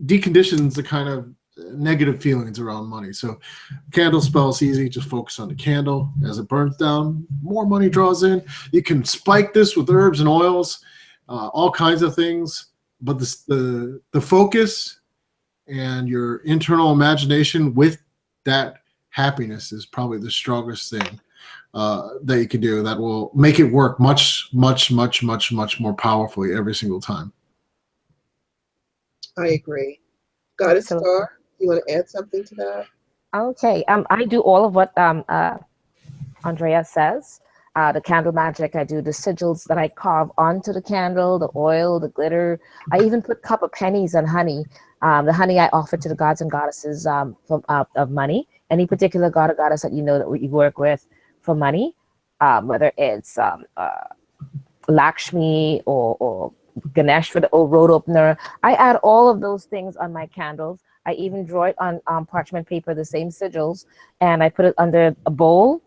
deconditions the kind of negative feelings around money. So candle spell is easy. Just focus on the candle. As it burns down, more money draws in. You can spike this with herbs and oils, all kinds of things. But the focus and your internal imagination with that happiness is probably the strongest thing that you can do, that will make it work much, much, much, much, much more powerfully every single time.
I agree. Goddess Star, you want to add something to that?
Okay. I do all of what Andrieh says. The candle magic, I do the sigils that I carve onto the candle, the oil, the glitter. I even put copper pennies and honey. The honey I offer to the gods and goddesses of money. Any particular god or goddess that you know that you work with for money, whether it's Lakshmi or Ganesh for the old road opener. I add all of those things on my candles. I even draw it on parchment paper, the same sigils, and I put it under a bowl.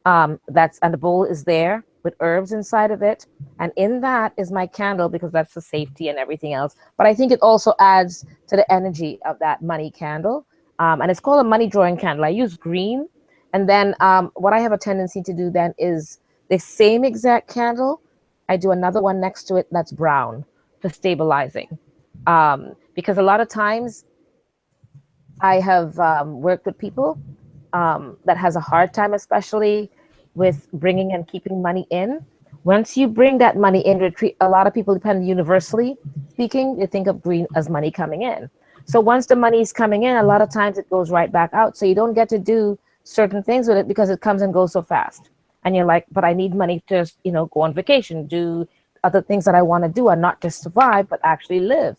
And the bowl is there with herbs inside of it, and in that is my candle, because that's the safety and everything else. But I think it also adds to the energy of that money candle, and it's called a money drawing candle. I use green, and then what I have a tendency to do then is the same exact candle, I do another one next to it that's brown for stabilizing, because a lot of times I have worked with people that has a hard time, especially with bringing and keeping money in. Once you bring that money in, a lot of people depend universally. speaking, they think of green as money coming in. So once the money is coming in, a lot of times it goes right back out. So you don't get to do certain things with it because it comes and goes so fast. And you're like, but I need money to, go on vacation, do other things that I want to do, and not just survive, but actually live.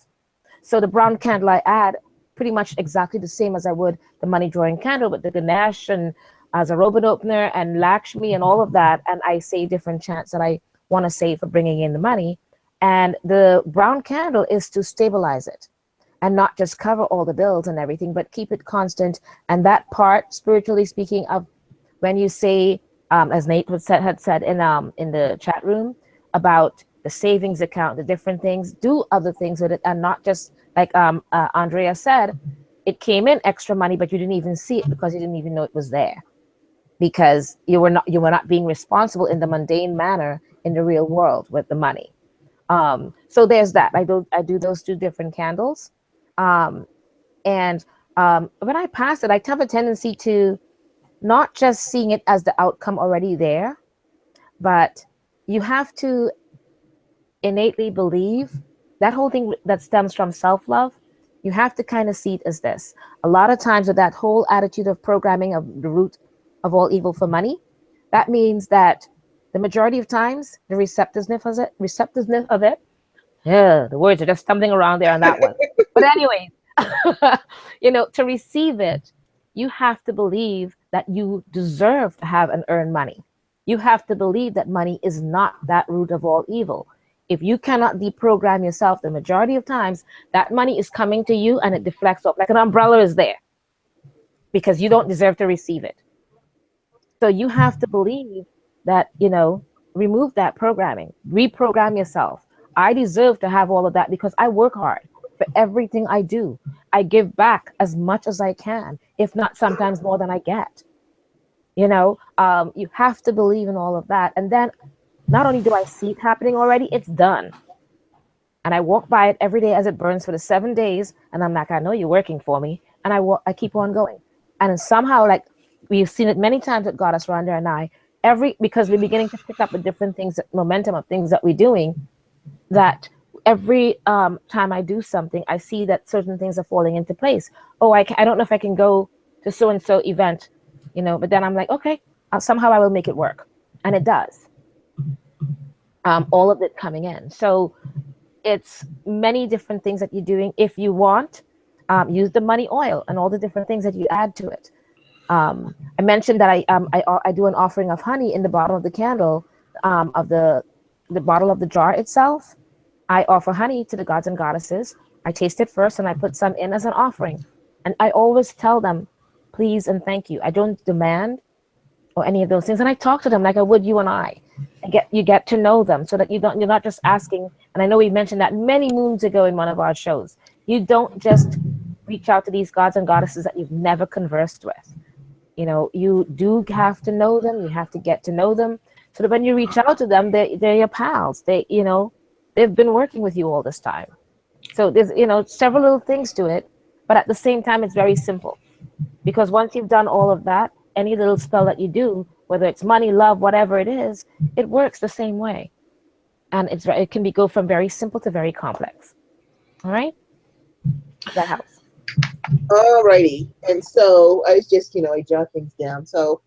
So the brown candle I add pretty much exactly the same as I would the money drawing candle with the Ganesh and as a robin opener and Lakshmi and all of that. And I say different chants that I want to say for bringing in the money. And the brown candle is to stabilize it and not just cover all the bills and everything, but keep it constant. And that part, spiritually speaking, of when you say, as Nate had said in the chat room about the savings account, the different things, do other things with it, and not just like Andrea said, it came in extra money, but you didn't even see it because you didn't even know it was there, because you were not being responsible in the mundane manner in the real world with the money. So there's that. I do those two different candles, and when I pass it, I have a tendency to not just seeing it as the outcome already there, but you have to innately believe that whole thing that stems from self-love. You have to kind of see it as this. A lot of times with that whole attitude of programming of the root of all evil for money, that means that the majority of times the receptiveness of it, yeah, the words are just stumbling around there on that one. But anyways, to receive it, you have to believe that you deserve to have and earn money. You have to believe that money is not that root of all evil. If you cannot deprogram yourself, the majority of times that money is coming to you and it deflects off like an umbrella is there because you don't deserve to receive it. So you have to believe that, remove that programming, reprogram yourself. I deserve to have all of that because I work hard for everything I do. I give back as much as I can, if not sometimes more than I get. You have to believe in all of that. And then not only do I see it happening already, it's done. And I walk by it every day as it burns for the 7 days. And I'm like, I know you're working for me. And I keep on going. And somehow, like, we've seen it many times with Goddess Rhonda and I, because we're beginning to pick up the different things, momentum of things that we're doing, that every time I do something, I see that certain things are falling into place. Oh, I don't know if I can go to so-and-so event, but then I'm like, okay, somehow I will make it work. And it does. All of it coming in. So it's many different things that you're doing. If you want, use the money oil and all the different things that you add to it. I mentioned that I do an offering of honey in the bottom of the candle, of the bottle of the jar itself. I offer honey to the gods and goddesses. I taste it first and I put some in as an offering. And I always tell them, please and thank you. I don't demand or any of those things. And I talk to them like I would you and I. You get to know them so that you're not just asking. And I know we mentioned that many moons ago in one of our shows. You don't just reach out to these gods and goddesses that you've never conversed with. You do have to know them. You have to get to know them so that when you reach out to them, they're your pals. They've been working with you all this time. So there's, several little things to it, but at the same time, it's very simple, because once you've done all of that, any little spell that you do, whether it's money, love, whatever it is, it works the same way. And it can go from very simple to very complex. All right? That helps.
All righty. And so I was just, I jot things down. So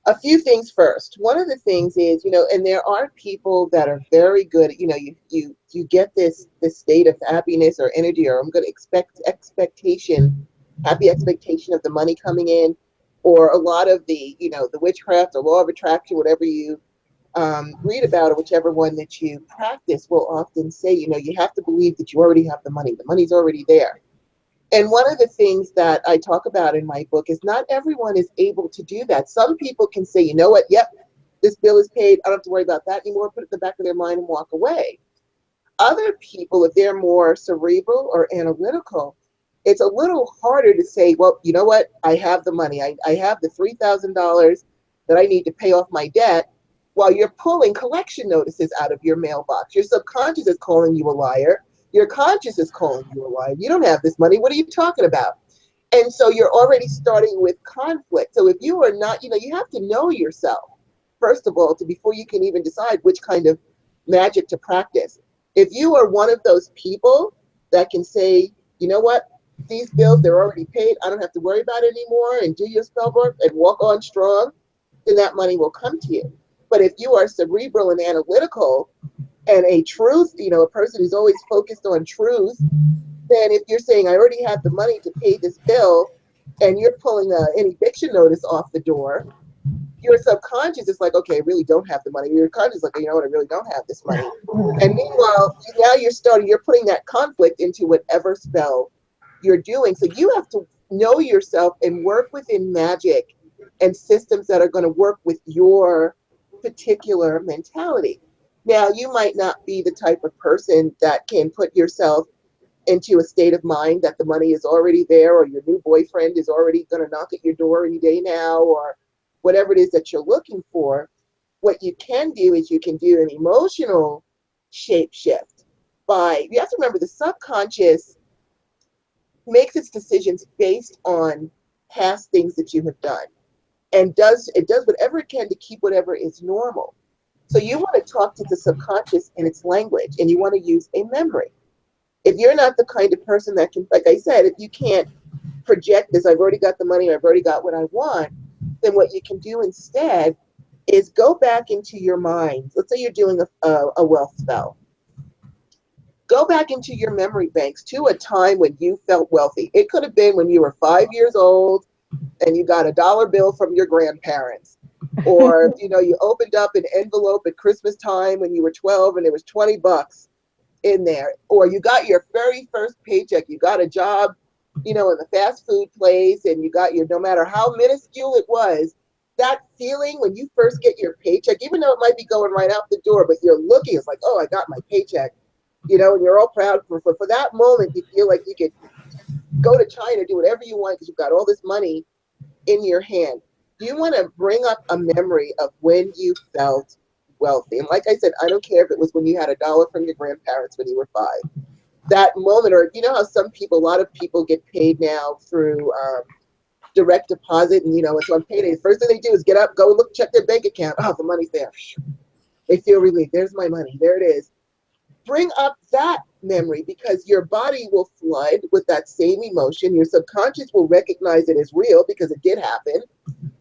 a few things first. One of the things is, and there are people that are very good, you get this state of happiness or energy, or I'm going to happy expectation of the money coming in, or a lot of the, the witchcraft or law of attraction, whatever you read about, or whichever one that you practice will often say, you have to believe that you already have the money. The money's already there. And one of the things that I talk about in my book is not everyone is able to do that. Some people can say, you know what, yep, this bill is paid. I don't have to worry about that anymore. Put it in the back of their mind and walk away. Other people, if they're more cerebral or analytical, it's a little harder to say, well, you know what, I have the money. I have the $3,000 that I need to pay off my debt, while you're pulling collection notices out of your mailbox. Your subconscious is calling you a liar. Your conscious is calling you a liar. You don't have this money. What are you talking about? And so you're already starting with conflict. So if you are not, you have to know yourself, first of all, before you can even decide which kind of magic to practice. If you are one of those people that can say, you know what, these bills, they're already paid, I don't have to worry about it anymore, and do your spell work and walk on strong, then that money will come to you. But if you are cerebral and analytical and a truth, a person who's always focused on truth, then if you're saying, I already have the money to pay this bill, and you're pulling an eviction notice off the door, your subconscious is like, okay, I really don't have the money. Your conscious is like, you know what, I really don't have this money. And meanwhile, now you're putting that conflict into whatever spell you're doing. So you have to know yourself and work within magic and systems that are going to work with your particular mentality. Now, you might not be the type of person that can put yourself into a state of mind that the money is already there, or your new boyfriend is already going to knock at your door any day now, or whatever it is that you're looking for. What you can do is you can do an emotional shape shift you have to remember the subconscious makes its decisions based on past things that you have done, and does whatever it can to keep whatever is normal. So you want to talk to the subconscious in its language, and you want to use a memory. If you're not the kind of person that can, like I said, if you can't project this, I've already got the money, I've already got what I want, then what you can do instead is go back into your mind. Let's say you're doing a wealth spell. Go back into your memory banks to a time when you felt wealthy. It could have been when you were 5 years old and you got a dollar bill from your grandparents. Or, you opened up an envelope at Christmas time when you were 12 and there was $20 in there. Or you got your very first paycheck. You got a job, in the fast food place, and you got no matter how minuscule it was, that feeling when you first get your paycheck, even though it might be going right out the door, but you're looking, it's like, oh, I got my paycheck, and you're all proud for that moment. You feel like you could go to China, do whatever you want because you've got all this money in your hand. You want to bring up a memory of when you felt wealthy. And like I said, I don't care if it was when you had $1 from your grandparents when you were 5. That moment, or how a lot of people get paid now through direct deposit, and it's on payday. The first thing they do is get up, go look, check their bank account. Oh, the money's there. They feel relieved. There's my money. There it is. Bring up that memory, because your body will flood with that same emotion. Your subconscious will recognize it as real because it did happen.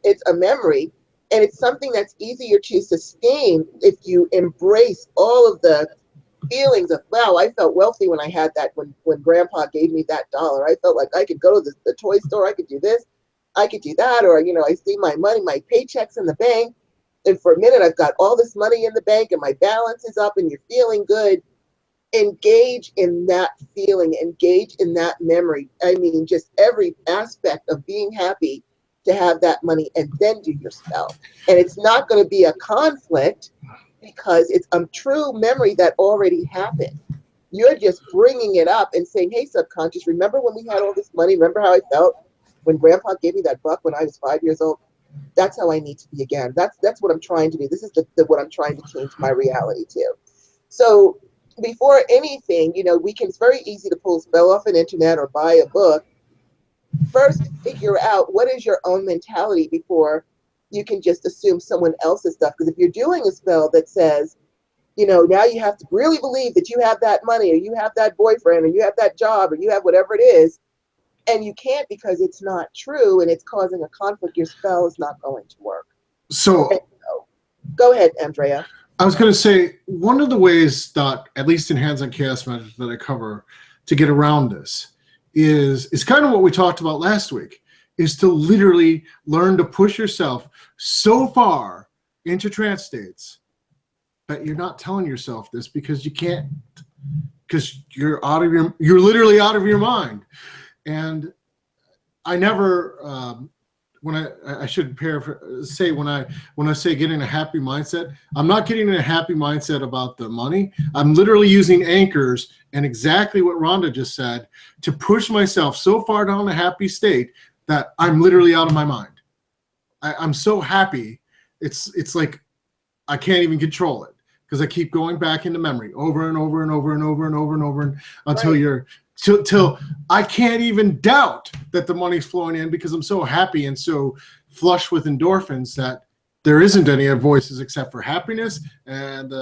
It's a memory, and it's something that's easier to sustain if you embrace all of the feelings of, wow, I felt wealthy when I had that, when grandpa gave me that dollar. I felt like I could go to the toy store, I could do this, I could do that, or, I see my money, my paychecks in the bank, and for a minute I've got all this money in the bank and my balance is up and you're feeling good. Engage in that feeling, engage in that memory. I mean, just every aspect of being happy to have that money, and then do your spell. And it's not going to be a conflict because it's a true memory that already happened. You're just bringing it up and saying, hey, subconscious, remember when we had all this money? Remember how I felt when grandpa gave me that $1 when I was 5 years old? That's how I need to be again. That's what I'm trying to do. This is what I'm trying to change my reality to. So before anything, it's very easy to pull a spell off an internet or buy a book. First, figure out what is your own mentality before you can just assume someone else's stuff. Because if you're doing a spell that says, now you have to really believe that you have that money, or you have that boyfriend, or you have that job, or you have whatever it is, and you can't because it's not true and it's causing a conflict, your spell is not going to work.
So
go ahead, Andrieh.
I was going to say, one of the ways that, at least in Hands on Chaos Magic, that I cover to get around this is kind of what we talked about last week, is to literally learn to push yourself so far into trance states that you're not telling yourself this because you can't, because you're literally out of your mind. And I never, when I should say, when I say get in a happy mindset, I'm not getting in a happy mindset about the money. I'm literally using anchors and exactly what Rhonda just said to push myself so far down the happy state that I'm literally out of my mind. I'm so happy. It's like I can't even control it because I keep going back into memory over and over and over and over and over and over until
Right.
till I can't even doubt that the money's flowing in because I'm so happy and so flush with endorphins that there isn't any voices except for happiness and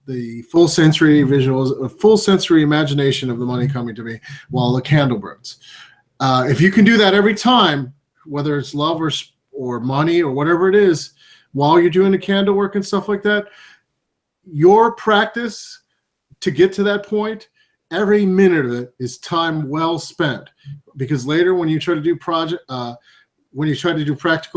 the full sensory visuals, full sensory imagination of the money coming to me while the candle burns. If you can do that every time, whether it's love or money or whatever it is, while you're doing the candle work and stuff like that, your practice to get to that point, every minute of it is time well spent. Because later, when you try to do practical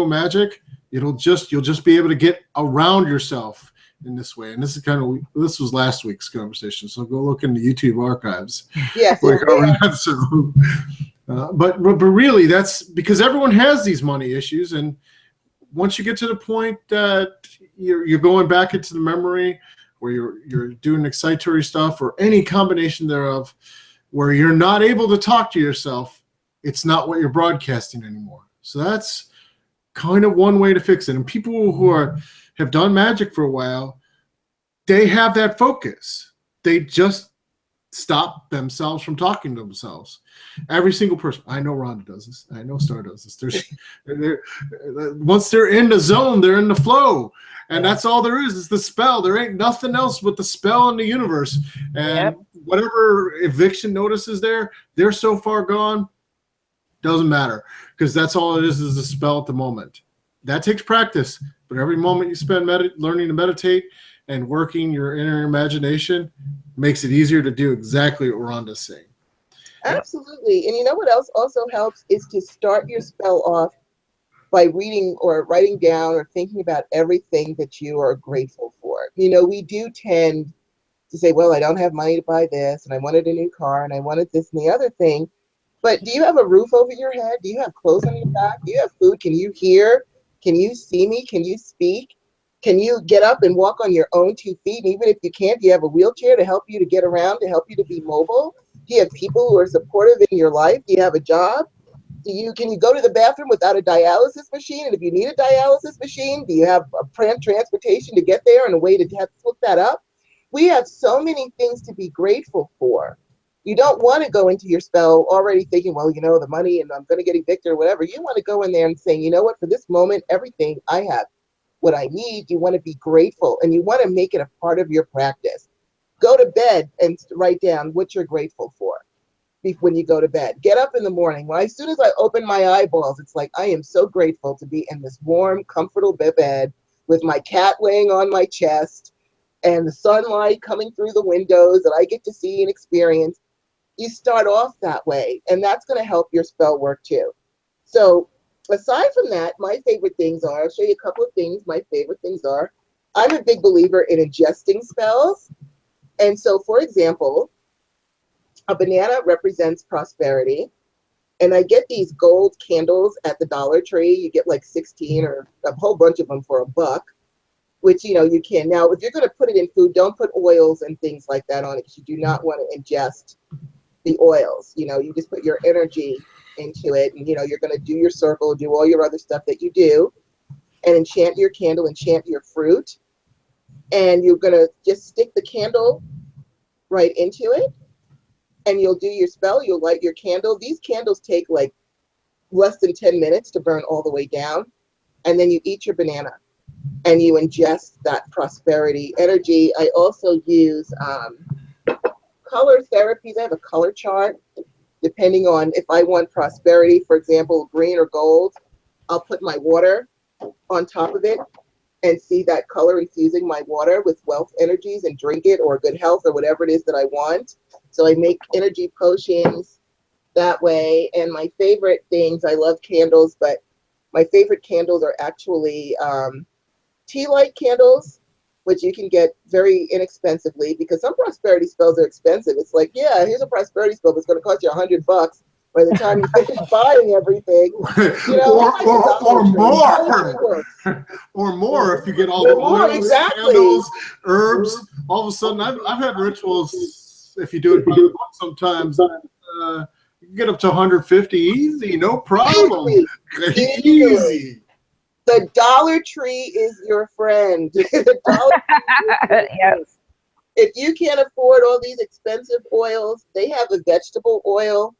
magic, you'll just be able to get around yourself in this way. And this was last week's conversation, so go look in the YouTube archives.
Yes.
But really, that's because everyone has these money issues, and once you get to the point that you're going back into the memory, where you're doing excitatory stuff or any combination thereof, where you're not able to talk to yourself, it's not what you're broadcasting anymore. So that's kind of one way to fix it. And people who have done magic for a while, they have that focus. They just stop themselves from talking to themselves. Every single person. I know Rhonda does this. I know Star does this. Once they're in the zone, they're in the flow. And that's all there is the spell. There ain't nothing else but the spell in the universe. And whatever eviction notice is there, they're so far gone, doesn't matter. Because that's all it is a spell at the moment. That takes practice. But every moment you spend learning to meditate and working your inner imagination makes it easier to do exactly what Rhonda's saying.
Absolutely. And you know what else also helps is to start your spell off by reading or writing down or thinking about everything that you are grateful for. You know, we do tend to say, well, I don't have money to buy this, and I wanted a new car, and I wanted this and the other thing. But do you have a roof over your head? Do you have clothes on your back? Do you have food? Can you hear? Can you see me? Can you speak? Can you get up and walk on your own 2 feet? And even if you can't, do you have a wheelchair to help you to get around, to help you to be mobile? Do you have people who are supportive in your life? Do you have a job? Can you go to the bathroom without a dialysis machine? And if you need a dialysis machine, do you have a transportation to get there and a way to have to look that up? We have so many things to be grateful for. You don't want to go into your spell already thinking, well, you know, the money and I'm going to get evicted or whatever. You want to go in there and say, you know what, for this moment, everything I have, what I need, you want to be grateful and you want to make it a part of your practice. Go to bed and write down what you're grateful for when you go to bed. Get up in the morning. As soon as I open my eyeballs, it's like, I am so grateful to be in this warm, comfortable bed with my cat laying on my chest and the sunlight coming through the windows that I get to see and experience. You start off that way, and that's going to help your spell work too. So aside from that, my favorite things are, I'll show you a couple of things. My favorite things are, I'm a big believer in ingesting spells. And so, for example, a banana represents prosperity. And I get these gold candles at the Dollar Tree. You get like 16 or a whole bunch of them for $1, which, you know, you can. Now, if you're going to put it in food, don't put oils and things like that on it because you do not want to ingest the oils. You know, you just put your energy into it and, you know, you're going to do your circle, do all your other stuff that you do and enchant your candle, enchant your fruit. And you're going to just stick the candle right into it. And you'll do your spell, you'll light your candle. These candles take like less than 10 minutes to burn all the way down. And then you eat your banana and you ingest that prosperity energy. I also use color therapies. I have a color chart depending on if I want prosperity, for example, green or gold. I'll put my water on top of it and see that color infusing my water with wealth energies and drink it, or good health, or whatever it is that I want. So I make energy potions that way. And my favorite things, I love candles, but my favorite candles are actually tea light candles, which you can get very inexpensively because some prosperity spells are expensive. It's like, yeah, here's a prosperity spell that's going to cost you $100. By the time you finish buying everything, you know,
or more if you get all the oils, candles, herbs. All of a sudden, I've had rituals. If you do it by the book, sometimes you can get up to 150 easy, no problem. Easy.
The Dollar Tree is your friend. The Dollar Tree
yes.
If you can't afford all these expensive oils, they have a vegetable oil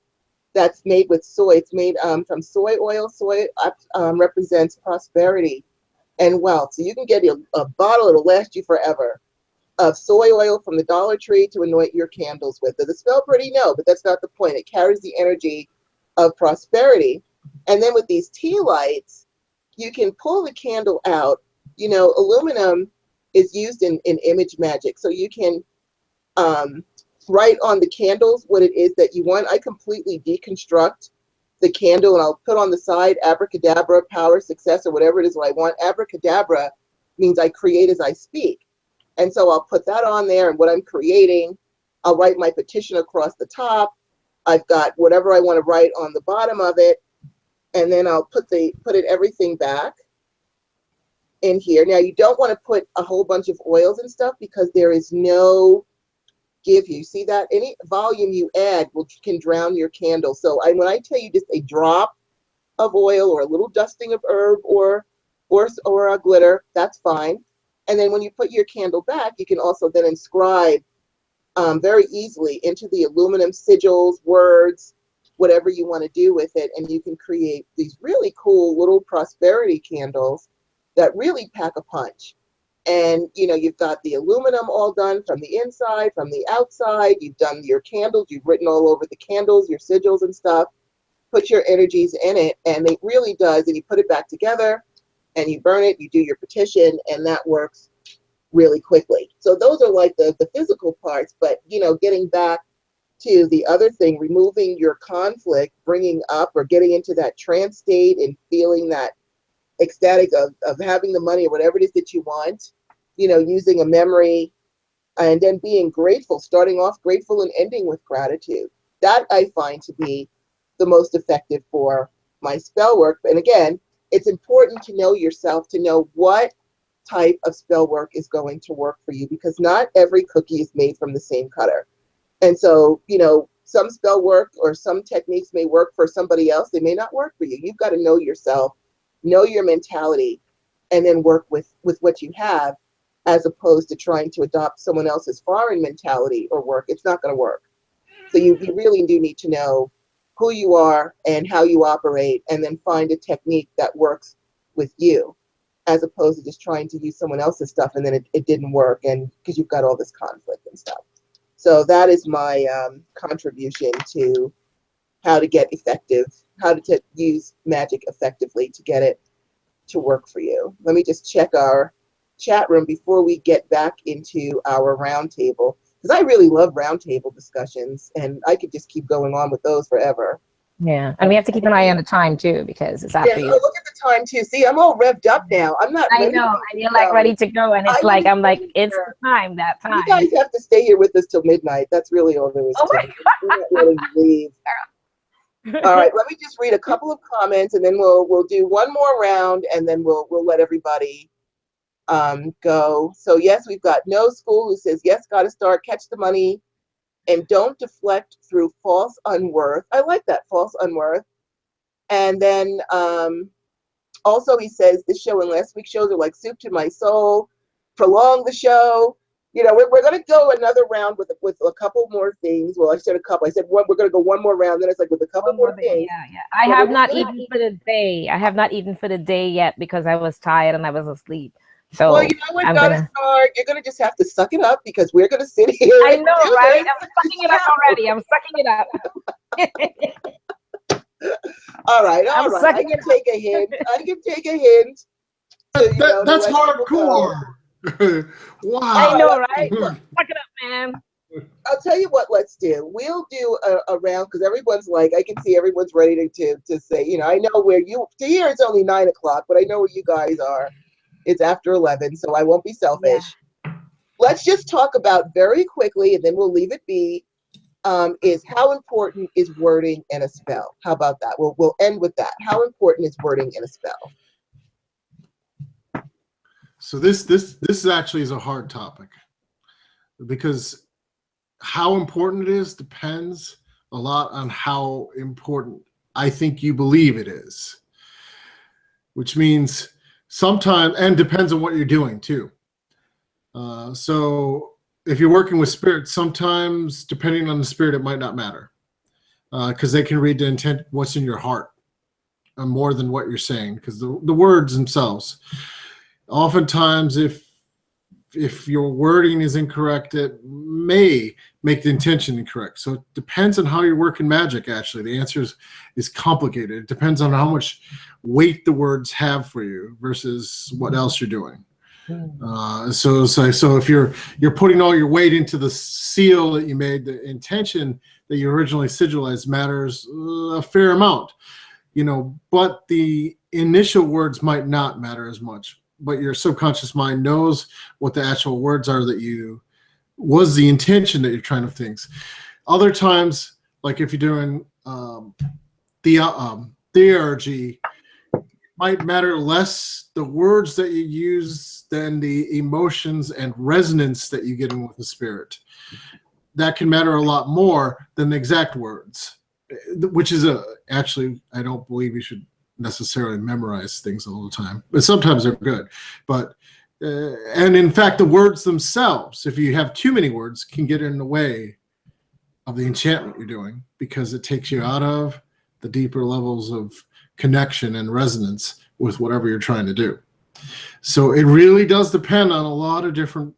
that's made with soy. It's made from soy oil. Soy represents prosperity and wealth. So you can get a bottle, it'll last you forever, of soy oil from the Dollar Tree to anoint your candles with. Does it smell pretty? No, but that's not the point. It carries the energy of prosperity. And then with these tea lights, you can pull the candle out. You know, aluminum is used in image magic. So you can write on the candles what it is that you want. I completely deconstruct the candle and I'll put on the side abracadabra, power, success, or whatever it is that I want. Abracadabra means I create as I speak. And so I'll put that on there and what I'm creating, I'll write my petition across the top. I've got whatever I want to write on the bottom of it. And then I'll put everything back in here. Now you don't want to put a whole bunch of oils and stuff because there is no give. You see that any volume you add can drown your candle. So when I tell you just a drop of oil or a little dusting of herb or a glitter, that's fine. And then when you put your candle back, you can also then inscribe very easily into the aluminum sigils, words, whatever you want to do with it. And you can create these really cool little prosperity candles that really pack a punch. And, you know, you've got the aluminum all done from the inside, from the outside. You've done your candles. You've written all over the candles, your sigils and stuff. Put your energies in it. And it really does. And you put it back together and you burn it. You do your petition. And that works really quickly. So those are like the physical parts. But, you know, getting back to the other thing, removing your conflict, bringing up or getting into that trance state and feeling that ecstatic of having the money or whatever it is that you want, you know, using a memory and then being grateful, starting off grateful and ending with gratitude. That I find to be the most effective for my spell work. And again, it's important to know yourself, to know what type of spell work is going to work for you, because not every cookie is made from the same cutter. And so, you know, some spell work or some techniques may work for somebody else. They may not work for you. You've got to know yourself, know your mentality, and then work with what you have, as opposed to trying to adopt someone else's foreign mentality or work. It's not going to work. So you really do need to know who you are and how you operate, and then find a technique that works with you, as opposed to just trying to use someone else's stuff and then it didn't work, and because you've got all this conflict and stuff. So that is my contribution to how to get effective, how to use magic effectively to get it to work for you. Let me just check our chat room before we get back into our roundtable, because I really love roundtable discussions, and I could just keep going on with those forever.
Yeah, and we have to keep an eye on the time too, because it's after
Yeah,
you.
oh, look at the time too. See, I'm all revved up now. I'm not.
I know, and you're like ready to go, and it's like I'm like, it's the time, that time.
You guys have to stay here with us till midnight. That's really all there is to it. We're not willing to leave. All right, let me just read a couple of comments, and then we'll do one more round, and then we'll let everybody go. So yes, we've got No School who says yes, got to start, catch the money, and don't deflect through false unworth. I like that, false unworth. And then also he says this show and last week's shows are like soup to my soul. Prolong the show. You know, we're going to go another round with a couple more things. Well, I said a couple. I said one. We're going to go one more round. Then it's like with a couple more things.
Yeah. I have not eaten for the day. I have not eaten for the day yet because I was tired and I was asleep. So
well, you know what, start. You're going to just have to suck it up, because we're going to sit here.
I know, right? I'm sucking it up already. I'm sucking it up.
All right. I can take a hint.
That's hardcore. Wow.
I know, right? Suck it up, man.
I'll tell you what, let's do. We'll do a round, because everyone's like, I can see everyone's ready to say, you know, I know where to here it's only 9 o'clock, but I know where you guys are. It's after 11, so I won't be selfish. Yeah. Let's just talk about very quickly, and then we'll leave it be, is how important is wording in a spell? How about that? We'll end with that. How important is wording in a spell?
So this actually is a hard topic, because how important it is depends a lot on how important I think you believe it is, which means sometimes, and depends on what you're doing too. So if you're working with spirit, sometimes depending on the spirit, it might not matter, because they can read the intent, what's in your heart, more than what you're saying, because the words themselves. Oftentimes, if if your wording is incorrect, it may make the intention incorrect. So it depends on how you're working magic, actually. The answer is complicated. It depends on how much weight the words have for you versus what else you're doing. So if you're putting all your weight into the seal that you made, the intention that you originally sigilized matters a fair amount, but the initial words might not matter as much. But your subconscious mind knows what the actual words are that was the intention that you're trying to think. Other times, like if you're doing theurgy, might matter less the words that you use than the emotions and resonance that you get in with the spirit. That can matter a lot more than the exact words, which is actually, I don't believe you should necessarily memorize things all the time, but sometimes they're good. But and in fact, the words themselves, if you have too many words, can get in the way of the enchantment you're doing, because it takes you out of the deeper levels of connection and resonance with whatever you're trying to do. So it really does depend on a lot of different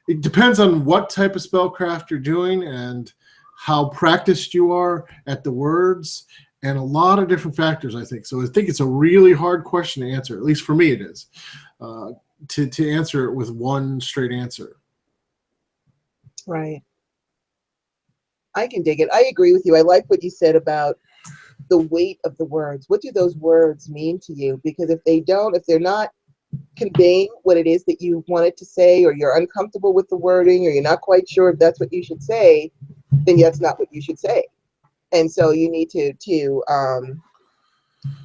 it depends on what type of spellcraft you're doing and how practiced you are at the words, and a lot of different factors, I think. So I think it's a really hard question to answer, at least for me it is, to answer it with one straight answer.
Right. I can dig it. I agree with you. I like what you said about the weight of the words. What do those words mean to you? Because if they're not conveying what it is that you wanted to say, or you're uncomfortable with the wording, or you're not quite sure if that's what you should say, then that's not what you should say. And so you need to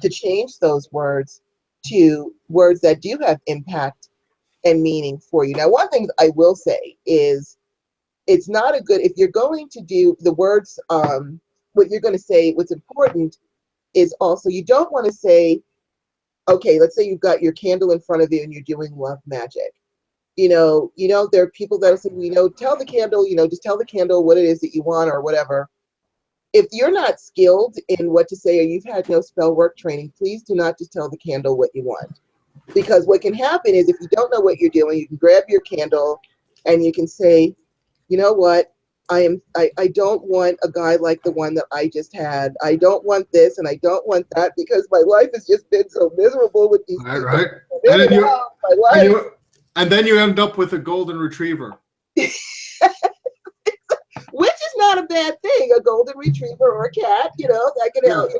change those words to words that do have impact and meaning for you. Now, one thing I will say is, it's not a good, if you're going to do the words, what you're going to say, what's important is also, you don't want to say, okay, let's say you've got your candle in front of you and you're doing love magic. There are people that will say, tell the candle, just tell the candle what it is that you want or whatever. If you're not skilled in what to say, or you've had no spell work training, please do not just tell the candle what you want. Because what can happen is, if you don't know what you're doing, you can grab your candle and you can say, you know what, I don't want a guy like the one that I just had. I don't want this and I don't want that, because my life has just been so miserable with these people.
Right. And then you end up with a golden retriever.
Which is not a bad thing, a golden retriever or a cat, that can help,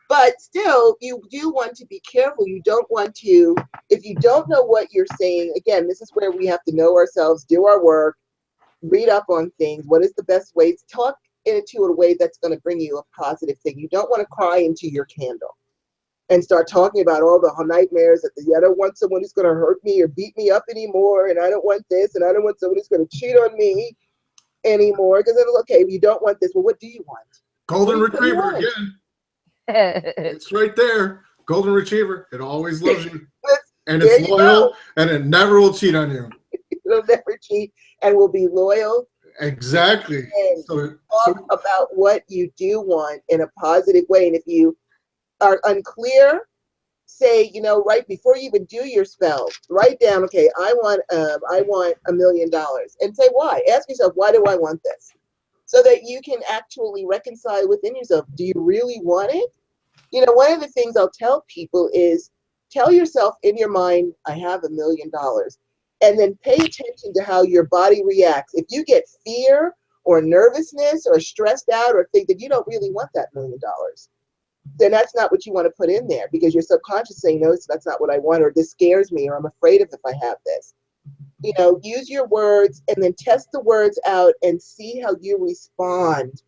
But still, you do want to be careful. You don't want to, if you don't know what you're saying, again, this is where we have to know ourselves, do our work, read up on things. What is the best way to talk into a way that's going to bring you a positive thing? You don't want to cry into your candle and start talking about all the nightmares that I don't want someone who's going to hurt me or beat me up anymore, and I don't want this, and I don't want someone who's going to cheat on me anymore. Because okay, you don't want this. Well, what do you want?
Golden retriever again. It's right there. Golden retriever. It always loves you. And it's loyal, and it never will cheat on you.
It'll never cheat and will be loyal.
Exactly.
And talk about what you do want in a positive way. And if you are unclear, say, right before you even do your spell, write down, okay, I want $1 million, and say why. Ask yourself, why do I want this? So that you can actually reconcile within yourself. Do you really want it? One of the things I'll tell people is, tell yourself in your mind, I have $1 million. And then pay attention to how your body reacts. If you get fear or nervousness or stressed out or think that you don't really want that $1 million, then that's not what you want to put in there, because your subconscious is saying, no, that's not what I want, or this scares me, or I'm afraid of if I have this. Use your words and then test the words out and see how you respond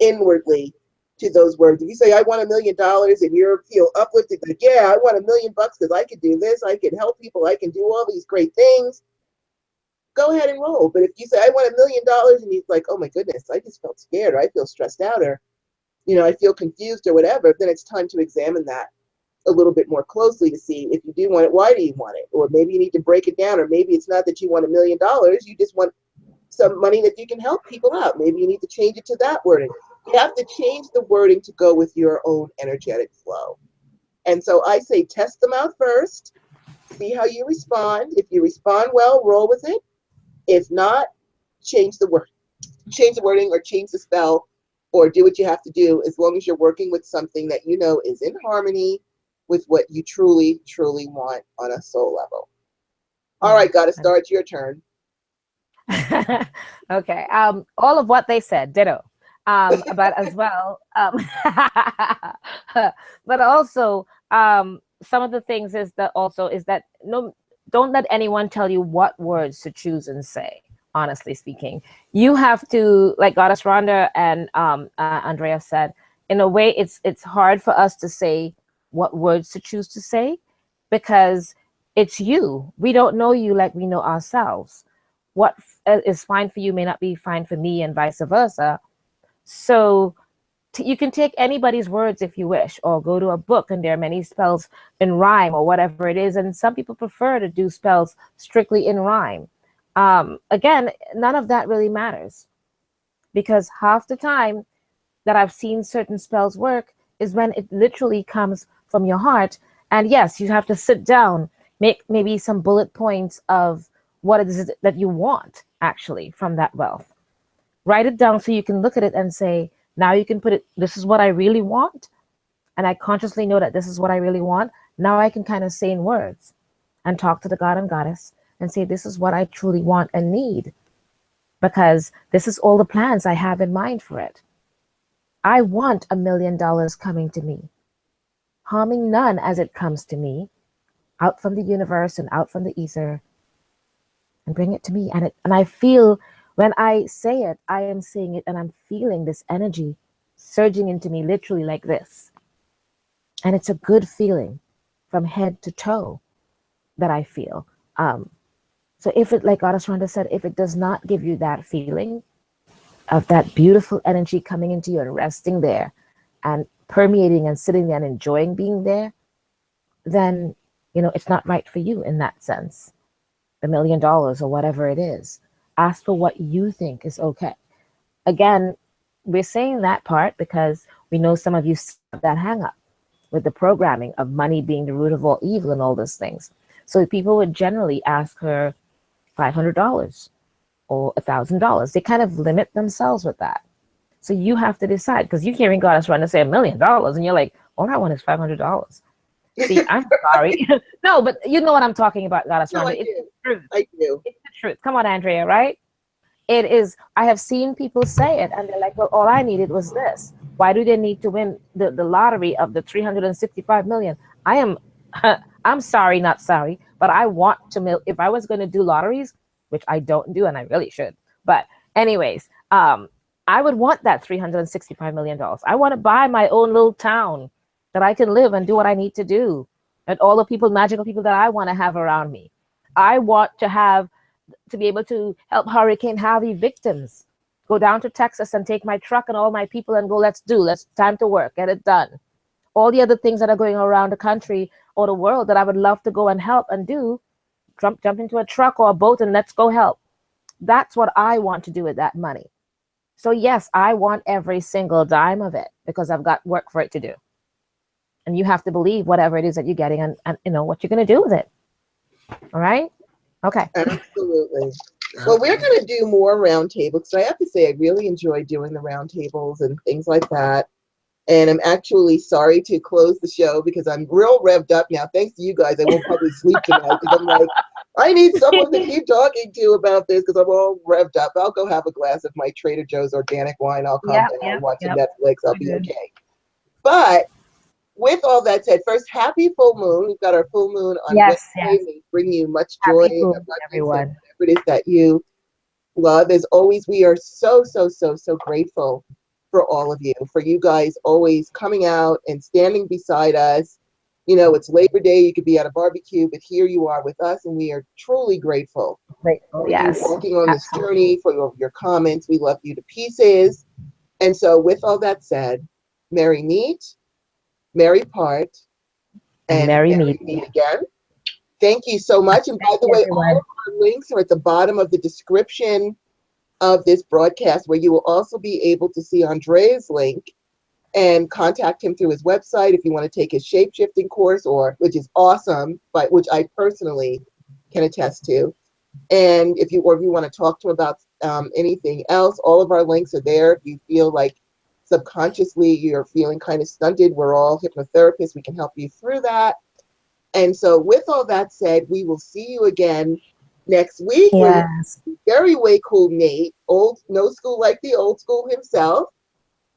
inwardly to those words. If you say, I want $1 million, and you feel uplifted, like, yeah, I want $1 million because I can do this, I can help people, I can do all these great things, go ahead and roll. But if you say, I want $1 million, and you're like, oh my goodness, I just felt scared, or I feel stressed out, or I feel confused or whatever, then it's time to examine that a little bit more closely to see, if you do want it, why do you want it? Or maybe you need to break it down, or maybe it's not that you want $1 million, you just want some money that you can help people out. Maybe you need to change it to that wording. You have to change the wording to go with your own energetic flow. And so I say, test them out first, See how you respond. If you respond well, roll with it. If not, change the wording or change the spell or do what you have to do, as long as you're working with something that you know is in harmony with what you truly, truly want on a soul level. All right, gotta start. It's your turn.
Okay. All of what they said, ditto. But as well, but also, some of the things is that no, don't let anyone tell you what words to choose and say. Honestly speaking, you have to, like Goddess Rhonda and Andrea said, in a way, it's hard for us to say what words to choose to say because it's you. We don't know you like we know ourselves. What is fine for you may not be fine for me, and vice versa. So you can take anybody's words if you wish, or go to a book, and there are many spells in rhyme or whatever it is. And some people prefer to do spells strictly in rhyme. Again, none of that really matters, because half the time that I've seen certain spells work is when it literally comes from your heart. And yes, you have to sit down, make maybe some bullet points of what it is that you want actually from that wealth. Write it down so you can look at it and say, now you can put it, this is what I really want. And I consciously know that this is what I really want. Now I can kind of say in words and talk to the God and Goddess and say, this is what I truly want and need, because this is all the plans I have in mind for it. I want $1 million coming to me, harming none as it comes to me, out from the universe and out from the ether, and bring it to me. And I feel, when I say it, I am saying it, and I'm feeling this energy surging into me, literally like this. And it's a good feeling from head to toe that I feel. So if it, like Goddess Rhonda said, if it does not give you that feeling of that beautiful energy coming into you and resting there and permeating and sitting there and enjoying being there, then, it's not right for you in that sense. $1 million or whatever it is. Ask for what you think is okay. Again, we're saying that part because we know some of you have that hang up with the programming of money being the root of all evil and all those things. So people would generally ask her $500 or $1,000. They kind of limit themselves with that. So you have to decide, because you're hearing Goddess Rhonda say $1 million and you're like, all I want is $500. See, I'm sorry. No, but you know what I'm talking about, Goddess Rhonda. It's the truth.
I do.
It's the truth. Come on, Andrea, right? It is. I have seen people say it, and they're like, well, all I needed was this. Why do they need to win the lottery of the 365 million? I'm sorry, not sorry, but I want to, if I was going to do lotteries, which I don't do, and I really should. But anyways, I would want that $365 million. I want to buy my own little town that I can live and do what I need to do, and all the magical people that I want to have around me. I want to be able to help Hurricane Harvey victims. Go down to Texas and take my truck and all my people and go, let's time to work, get it done. All the other things that are going around the country or the world that I would love to go and help and do, jump into a truck or a boat and let's go help. That's what I want to do with that money. So yes, I want every single dime of it because I've got work for it to do. And you have to believe whatever it is that you're getting and what you're going to do with it. All right? Okay.
Absolutely. Well, we're going to do more roundtables, because I have to say I really enjoy doing the roundtables and things like that. And I'm actually sorry to close the show because I'm real revved up now. Thanks to you guys, I won't probably sleep tonight because I'm like, I need someone to keep talking to about this because I'm all revved up. I'll go have a glass of my Trader Joe's organic wine. I'll calm down, watch some Netflix. I'll be okay. But with all that said, first, happy full moon. We've got our full moon on Wednesday. We bring you much joy and abundance,
everyone.
Whatever it is that you love. As always, we are so, so, so, so grateful for all of you, for you guys always coming out and standing beside us. It's Labor Day. You could be at a barbecue, but here you are with us, and we are truly grateful.
Grateful, yes.
Walking on this journey, for your comments. We love you to pieces. And so with all that said, merry meet, merry part, and merry meet again. Thank you so much. And by the way, all of our links are at the bottom of the description of this broadcast, where you will also be able to see Andrieh's link and contact him through his website if you want to take his shape-shifting course, which is awesome, but which I personally can attest to. And if you want to talk to him about anything else, all of our links are there. If you feel like subconsciously you're feeling kind of stunted, we're all hypnotherapists. We can help you through that. And so with all that said, we will see you again next week.
Yes.
With very way cool Nate, no school like the old school himself,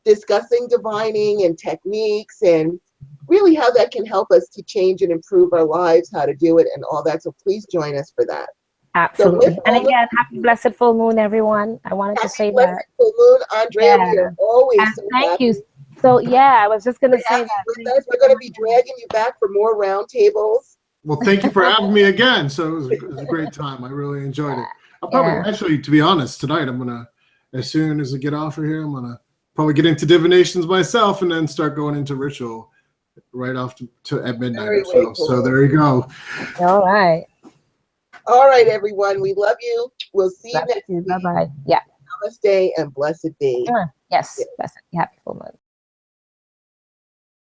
discussing divining and techniques and really how that can help us to change and improve our lives, how to do it and all that. So please join us for that.
Absolutely. So and again, happy blessed full moon, everyone. I wanted to say that.
Happy full moon, Andrea. We are always
and
so
thank
happy.
you. So yeah, I was just going to say that.
With us. We're going to be dragging you back for more roundtables.
Well, thank you for having me again. So it was a great time. I really enjoyed it. I'll probably actually, to be honest, tonight I'm gonna, as soon as I get off of here, I'm gonna probably get into divinations myself and then start going into ritual right off to at midnight or so. Cool. So there you go.
All right.
All right, everyone. We love you. We'll see you next week.
Bye-bye. Yeah.
Namaste and blessed be.
Yes. Blessed. Happy full moon.